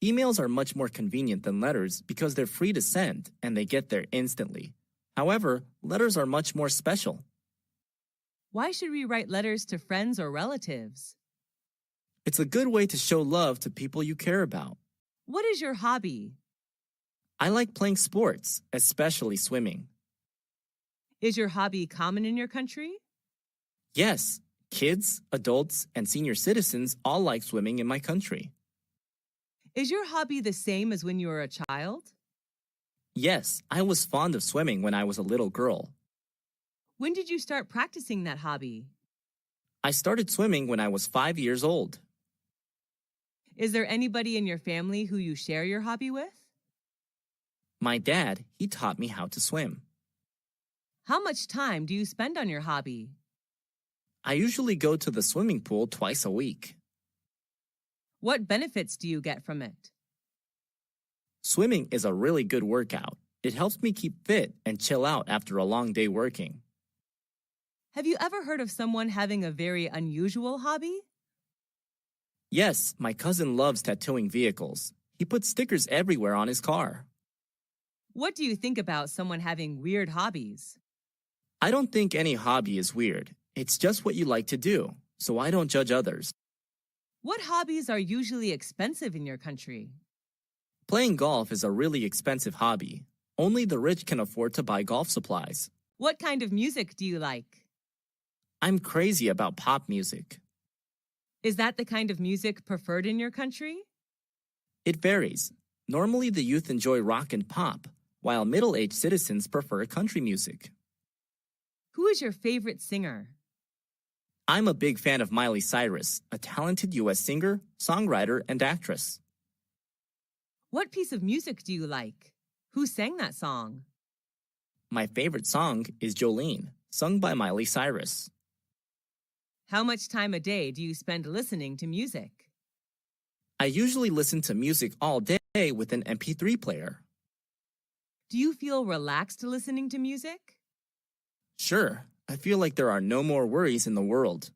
Emails are much more convenient than letters because they're free to send and they get there instantly. However, letters are much more special. Why should we write letters to friends or relatives? It's a good way to show love to people you care about. What is your hobby? I like playing sports, especially swimming. Is your hobby common in your country? Yes, kids, adults, and senior citizens all like swimming in my country. Is your hobby the same as when you were a child? Yes, I was fond of swimming when I was a little girl. When did you start practicing that hobby? I started swimming when I was 5 years old. Is there anybody in your family who you share your hobby with? My dad, he taught me how to swim. How much time do you spend on your hobby? I usually go to the swimming pool twice a week. What benefits do you get from it? Swimming is a really good workout. It helps me keep fit and chill out after a long day working. Have you ever heard of someone having a very unusual hobby? Yes, my cousin loves tattooing vehicles. He puts stickers everywhere on his car. What do you think about someone having weird hobbies? I don't think any hobby is weird. It's just what you like to do, so I don't judge others. What hobbies are usually expensive in your country? Playing golf is a really expensive hobby. Only the rich can afford to buy golf supplies. What kind of music do you like? I'm crazy about pop music. Is that the kind of music preferred in your country? It varies. Normally, the youth enjoy rock and pop, while middle-aged citizens prefer country music. Who is your favorite singer? I'm a big fan of Miley Cyrus, a talented U.S. singer, songwriter, and actress. What piece of music do you like? Who sang that song? My favorite song is Jolene, sung by Miley Cyrus. How much time a day do you spend listening to music? I usually listen to music all day with an MP3 player. Do you feel relaxed listening to music? Sure, I feel like there are no more worries in the world.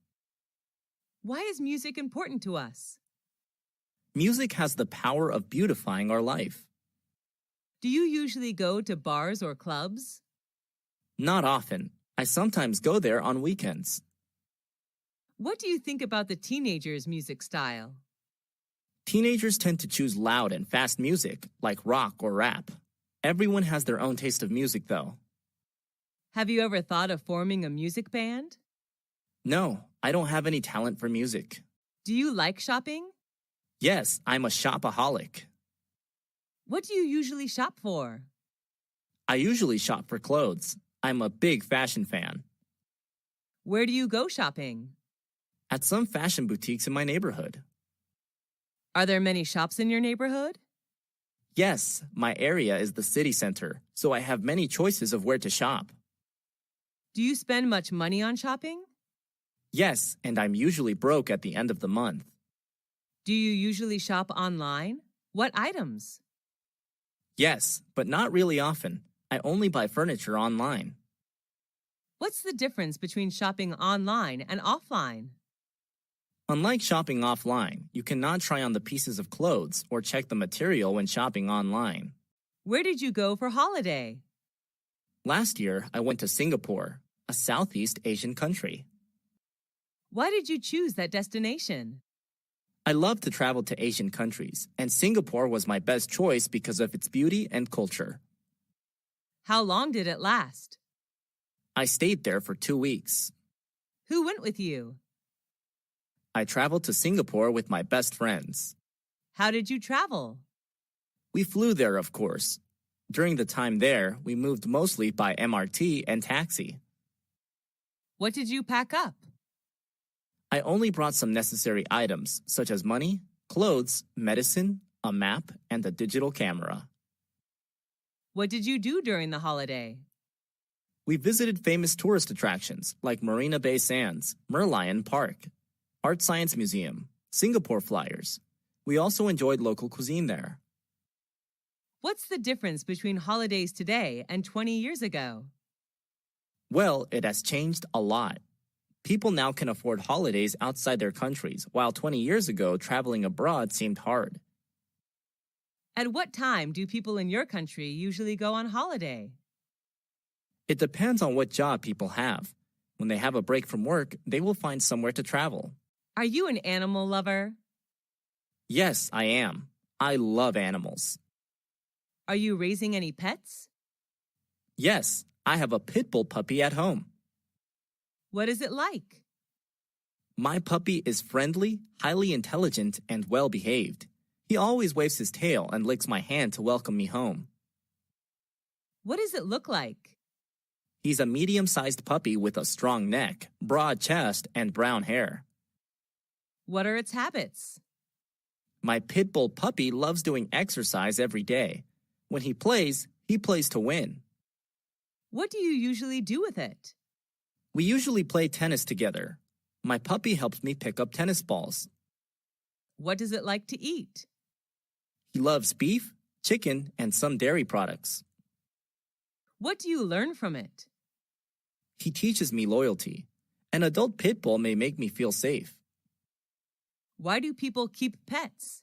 Why is music important to us? Music has the power of beautifying our life. Do you usually go to bars or clubs? Not often. I sometimes go there on weekends. What do you think about the teenagers' music style? Teenagers tend to choose loud and fast music, like rock or rap. Everyone has their own taste of music, though. Have you ever thought of forming a music band? No, I don't have any talent for music. Do you like shopping? Yes, I'm a shopaholic. What do you usually shop for? I usually shop for clothes. I'm a big fashion fan. Where do you go shopping? At some fashion boutiques in my neighborhood. Are there many shops in your neighborhood? Yes, my area is the city center, so I have many choices of where to shop. Do you spend much money on shopping? Yes, and I'm usually broke at the end of the month. Do you usually shop online? What items? Yes, but not really often. I only buy furniture online. What's the difference between shopping online and offline? Unlike shopping offline, you cannot try on the pieces of clothes or check the material when shopping online. Where did you go for holiday? Last year, I went to Singapore, a Southeast Asian country. Why did you choose that destination? I love to travel to Asian countries, and Singapore was my best choice because of its beauty and culture. How long did it last? I stayed there for 2 weeks. Who went with you? I traveled to Singapore with my best friends. How did you travel? We flew there, of course. During the time there, we moved mostly by MRT and taxi. What did you pack up? I only brought some necessary items, such as money, clothes, medicine, a map, and a digital camera. What did you do during the holiday? We visited famous tourist attractions like Marina Bay Sands, Merlion Park. Art Science Museum, Singapore Flyers. We also enjoyed local cuisine there. What's the difference between holidays today and 20 years ago? Well, it has changed a lot. People now can afford holidays outside their countries, while 20 years ago, traveling abroad seemed hard. At what time do people in your country usually go on holiday? It depends on what job people have. When they have a break from work, they will find somewhere to travel. Are you an animal lover? Yes, I am. I love animals. Are you raising any pets? Yes, I have a pit bull puppy at home. What is it like? My puppy is friendly, highly intelligent, and well-behaved. He always waves his tail and licks my hand to welcome me home. What does it look like? He's a medium-sized puppy with a strong neck, broad chest, and brown hair. What are its habits? My pit bull puppy loves doing exercise every day. When he plays to win. What do you usually do with it? We usually play tennis together. My puppy helps me pick up tennis balls. What does it like to eat? He loves beef, chicken, and some dairy products. What do you learn from it? He teaches me loyalty. An adult pit bull may make me feel safe. Why do people keep pets?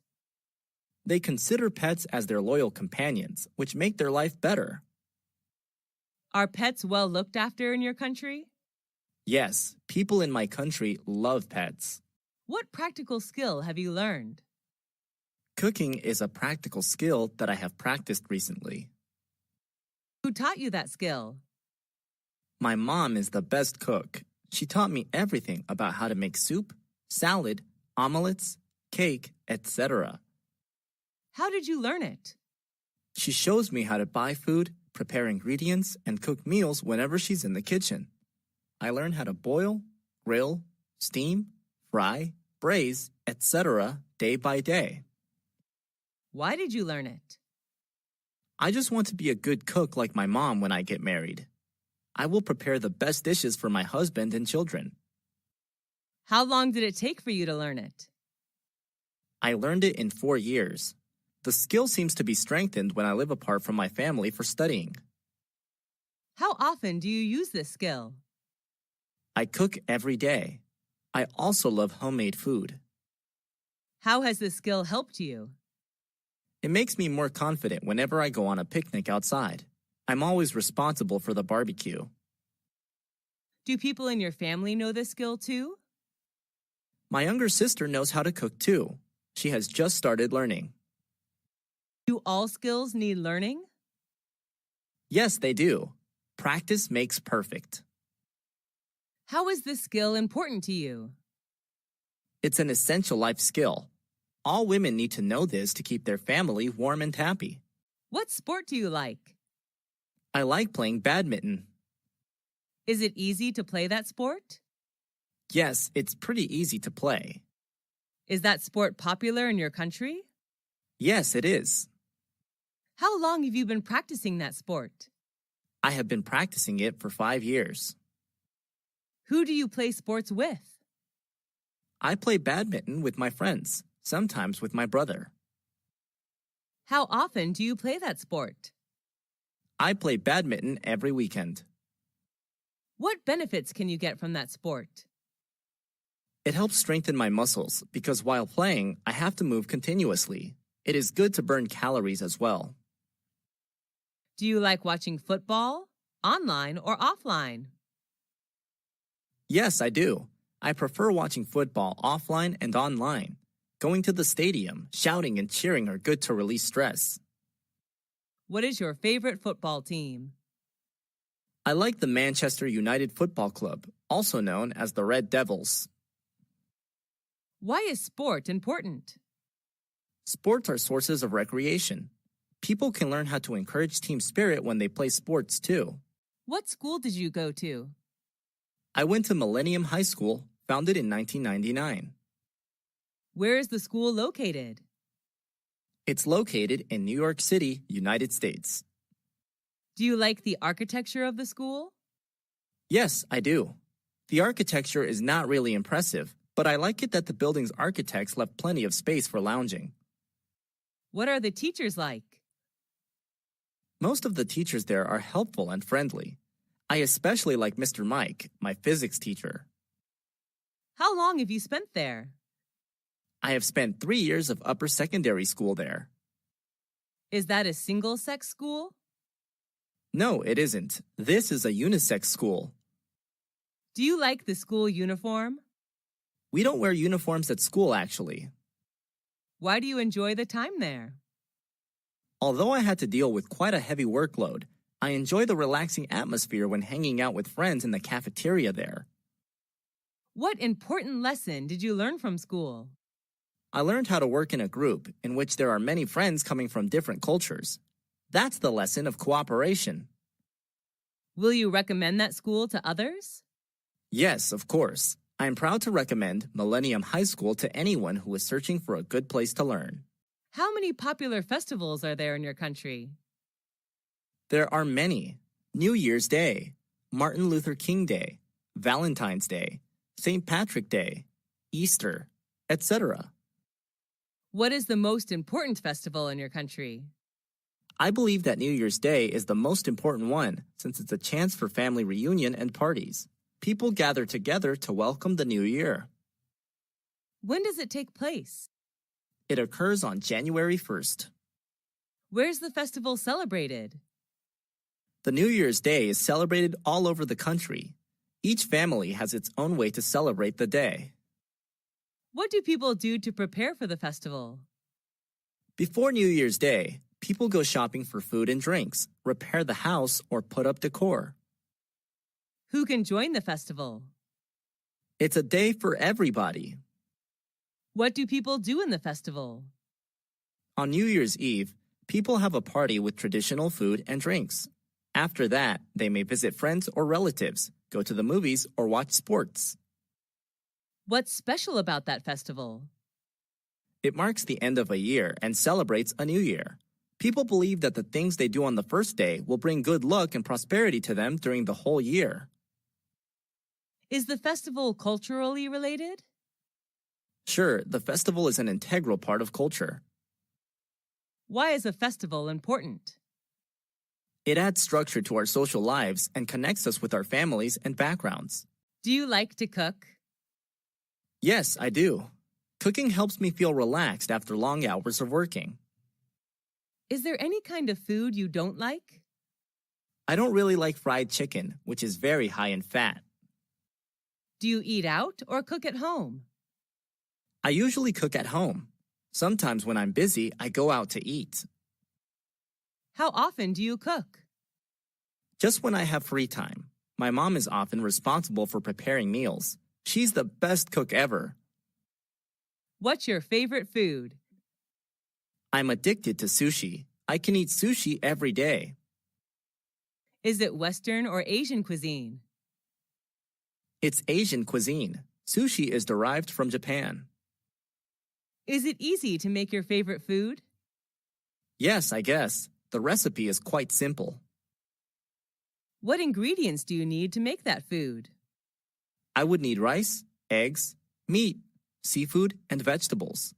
They consider pets as their loyal companions, which make their life better. Are pets well looked after in your country? Yes, people in my country love pets. What practical skill have you learned? Cooking is a practical skill that I have practiced recently. Who taught you that skill? My mom is the best cook. She taught me everything about how to make soup, salad, omelets, cake, etc. How did you learn it? She shows me how to buy food, prepare ingredients, and cook meals whenever she's in the kitchen. I learned how to boil, grill, steam, fry, braise, etc. day by day. Why did you learn it? I just want to be a good cook like my mom when I get married. I will prepare the best dishes for my husband and children. How long did it take for you to learn it? I learned it in 4 years. The skill seems to be strengthened when I live apart from my family for studying. How often do you use this skill? I cook every day. I also love homemade food. How has this skill helped you? It makes me more confident whenever I go on a picnic outside. I'm always responsible for the barbecue. Do people in your family know this skill too? My younger sister knows how to cook too. She has just started learning. Do all skills need learning? Yes, they do. Practice makes perfect. How is this skill important to you? It's an essential life skill. All women need to know this to keep their family warm and happy. What sport do you like? I like playing badminton. Is it easy to play that sport? Yes, it's pretty easy to play. Is that sport popular in your country? Yes, it is. How long have you been practicing that sport? I have been practicing it for 5 years. Who do you play sports with? I play badminton with my friends, sometimes with my brother. How often do you play that sport? I play badminton every weekend. What benefits can you get from that sport? It helps strengthen my muscles because while playing, I have to move continuously. It is good to burn calories as well. Do you like watching football, online or offline? Yes, I do. I prefer watching football offline and online. Going to the stadium, shouting and cheering are good to release stress. What is your favorite football team? I like the Manchester United Football Club, also known as the Red Devils. Why is sport important? Sports are sources of recreation. People can learn how to encourage team spirit when they play sports too. What school did you go to? I went to Millennium High School, founded in 1999. Where is the school located? It's located in New York City, United States. Do you like the architecture of the school? Yes, I do. The architecture is not really impressive, but I like it that the building's architects left plenty of space for lounging. What are the teachers like? Most of the teachers there are helpful and friendly. I especially like Mr. Mike, my physics teacher. How long have you spent there? I have spent 3 years of upper secondary school there. Is that a single-sex school? No, it isn't. This is a unisex school. Do you like the school uniform? We don't wear uniforms at school, actually. Why do you enjoy the time there? Although I had to deal with quite a heavy workload, I enjoy the relaxing atmosphere when hanging out with friends in the cafeteria there. What important lesson did you learn from school? I learned how to work in a group in which there are many friends coming from different cultures. That's the lesson of cooperation. Will you recommend that school to others? Yes, of course. I am proud to recommend Millennium High School to anyone who is searching for a good place to learn. How many popular festivals are there in your country? There are many. New Year's Day, Martin Luther King Day, Valentine's Day, St. Patrick Day, Easter, etc. What is the most important festival in your country? I believe that New Year's Day is the most important one since it's a chance for family reunion and parties. People gather together to welcome the new year. When does it take place? It occurs on January 1st. Where's the festival celebrated? The New Year's Day is celebrated all over the country. Each family has its own way to celebrate the day. What do people do to prepare for the festival? Before New Year's Day, people go shopping for food and drinks, repair the house, or put up decor. Who can join the festival? It's a day for everybody. What do people do in the festival? On New Year's Eve, people have a party with traditional food and drinks. After that, they may visit friends or relatives, go to the movies, or watch sports. What's special about that festival? It marks the end of a year and celebrates a new year. People believe that the things they do on the first day will bring good luck and prosperity to them during the whole year. Is the festival culturally related? Sure, the festival is an integral part of culture. Why is a festival important? It adds structure to our social lives and connects us with our families and backgrounds. Do you like to cook? Yes, I do. Cooking helps me feel relaxed after long hours of working. Is there any kind of food you don't like? I don't really like fried chicken, which is very high in fat. Do you eat out or cook at home? I usually cook at home. Sometimes when I'm busy, I go out to eat. How often do you cook? Just when I have free time. My mom is often responsible for preparing meals. She's the best cook ever. What's your favorite food? I'm addicted to sushi. I can eat sushi every day. Is it Western or Asian cuisine? It's Asian cuisine. Sushi is derived from Japan. Is it easy to make your favorite food? Yes, I guess. The recipe is quite simple. What ingredients do you need to make that food? I would need rice, eggs, meat, seafood, and vegetables.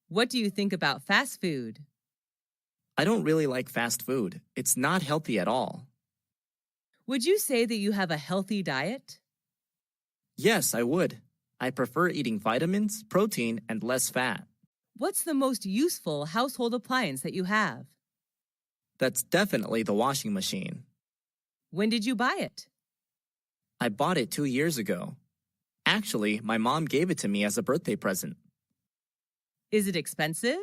What do you think about fast food? I don't really like fast food. It's not healthy at all. Would you say that you have a healthy diet? Yes, I would. I prefer eating vitamins, protein, and less fat. What's the most useful household appliance that you have? That's definitely the washing machine. When did you buy it? I bought it 2 years ago. Actually, my mom gave it to me as a birthday present. Is it expensive?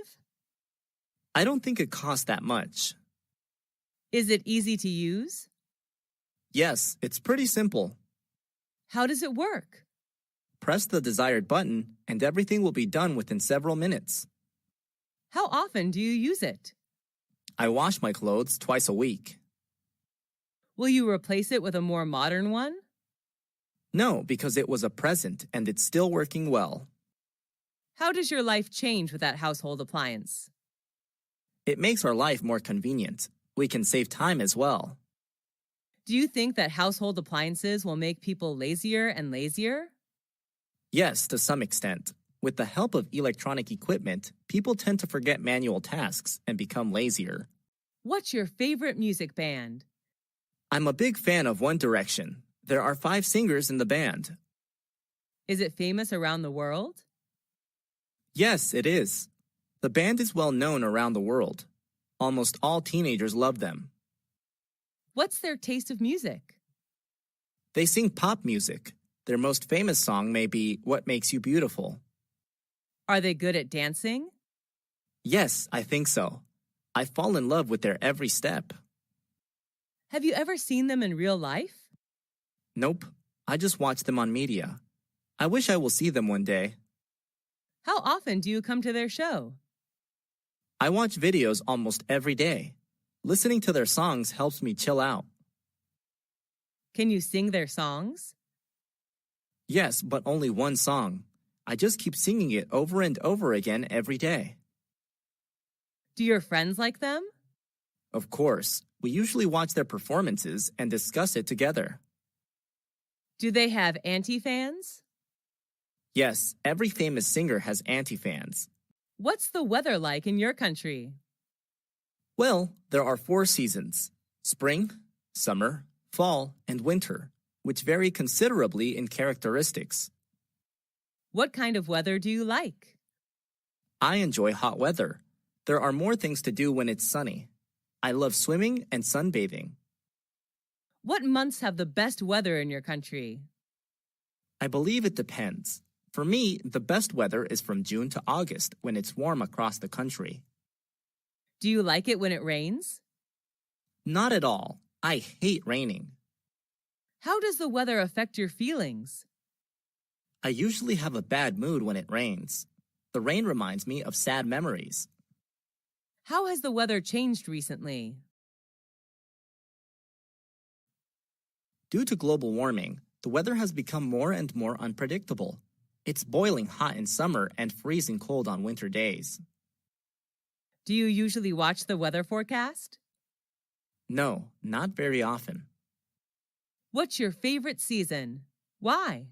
I don't think it costs that much. Is it easy to use? Yes, it's pretty simple. How does it work? Press the desired button, and everything will be done within several minutes. How often do you use it? I wash my clothes twice a week. Will you replace it with a more modern one? No, because it was a present and it's still working well. How does your life change with that household appliance? It makes our life more convenient. We can save time as well. Do you think that household appliances will make people lazier and lazier? Yes, to some extent. With the help of electronic equipment, people tend to forget manual tasks and become lazier. What's your favorite music band? I'm a big fan of One Direction. There are 5 singers in the band. Is it famous around the world? Yes, it is. The band is well known around the world. Almost all teenagers love them. What's their taste of music? They sing pop music. Their most famous song may be What Makes You Beautiful. Are they good at dancing? Yes, I think so. I fall in love with their every step. Have you ever seen them in real life? Nope, I just watch them on media. I wish I will see them one day. How often do you come to their show? I watch videos almost every day. Listening to their songs helps me chill out. Can you sing their songs? Yes, but only one song. I just keep singing it over and over again every day. Do your friends like them? Of course, we usually watch their performances and discuss it together. Do they have anti-fans? Yes, every famous singer has anti-fans. What's the weather like in your country? Well, there are 4 seasons: spring, summer, fall, and winter, which vary considerably in characteristics. What kind of weather do you like? I enjoy hot weather. There are more things to do when it's sunny. I love swimming and sunbathing. What months have the best weather in your country? I believe it depends. For me, the best weather is from June to August when it's warm across the country. Do you like it when it rains? Not at all. I hate raining. How does the weather affect your feelings? I usually have a bad mood when it rains. The rain reminds me of sad memories. How has the weather changed recently? Due to global warming, the weather has become more and more unpredictable. It's boiling hot in summer and freezing cold on winter days. Do you usually watch the weather forecast? No, not very often. What's your favorite season? Why?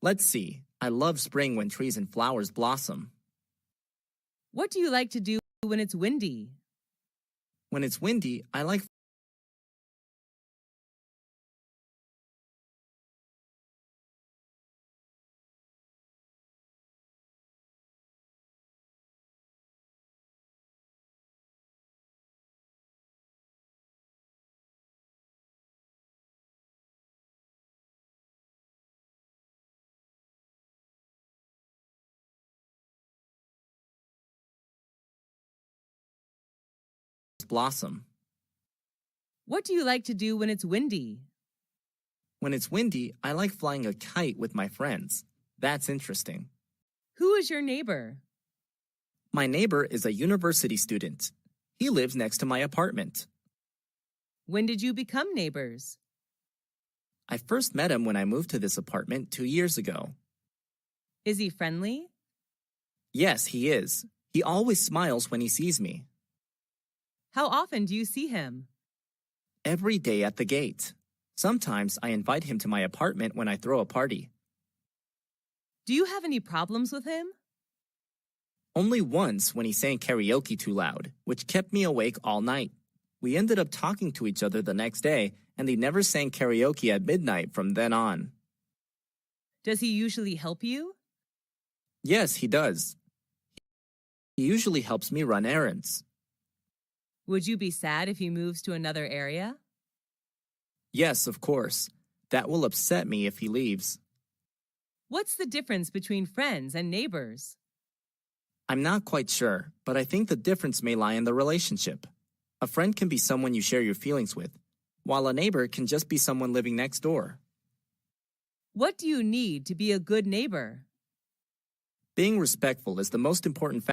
Let's see. I love spring when trees and flowers blossom. What do you like to do when it's windy? When it's windy, I like blossom. What do you like to do when it's windy? When it's windy, I like flying a kite with my friends. That's interesting. Who is your neighbor? My neighbor is a university student. He lives next to my apartment. When did you become neighbors? I first met him when I moved to this apartment 2 years ago. Is he friendly? Yes, he is. He always smiles when he sees me. How often do you see him? Every day at the gate. Sometimes I invite him to my apartment when I throw a party. Do you have any problems with him? Only once when he sang karaoke too loud, which kept me awake all night. We ended up talking to each other the next day, and he never sang karaoke at midnight from then on. Does he usually help you? Yes, he does. He usually helps me run errands. Would you be sad if he moves to another area? Yes, of course. That will upset me if he leaves. What's the difference between friends and neighbors? I'm not quite sure, but I think the difference may lie in the relationship. A friend can be someone you share your feelings with, while a neighbor can just be someone living next door. What do you need to be a good neighbor? Being respectful is the most important factor.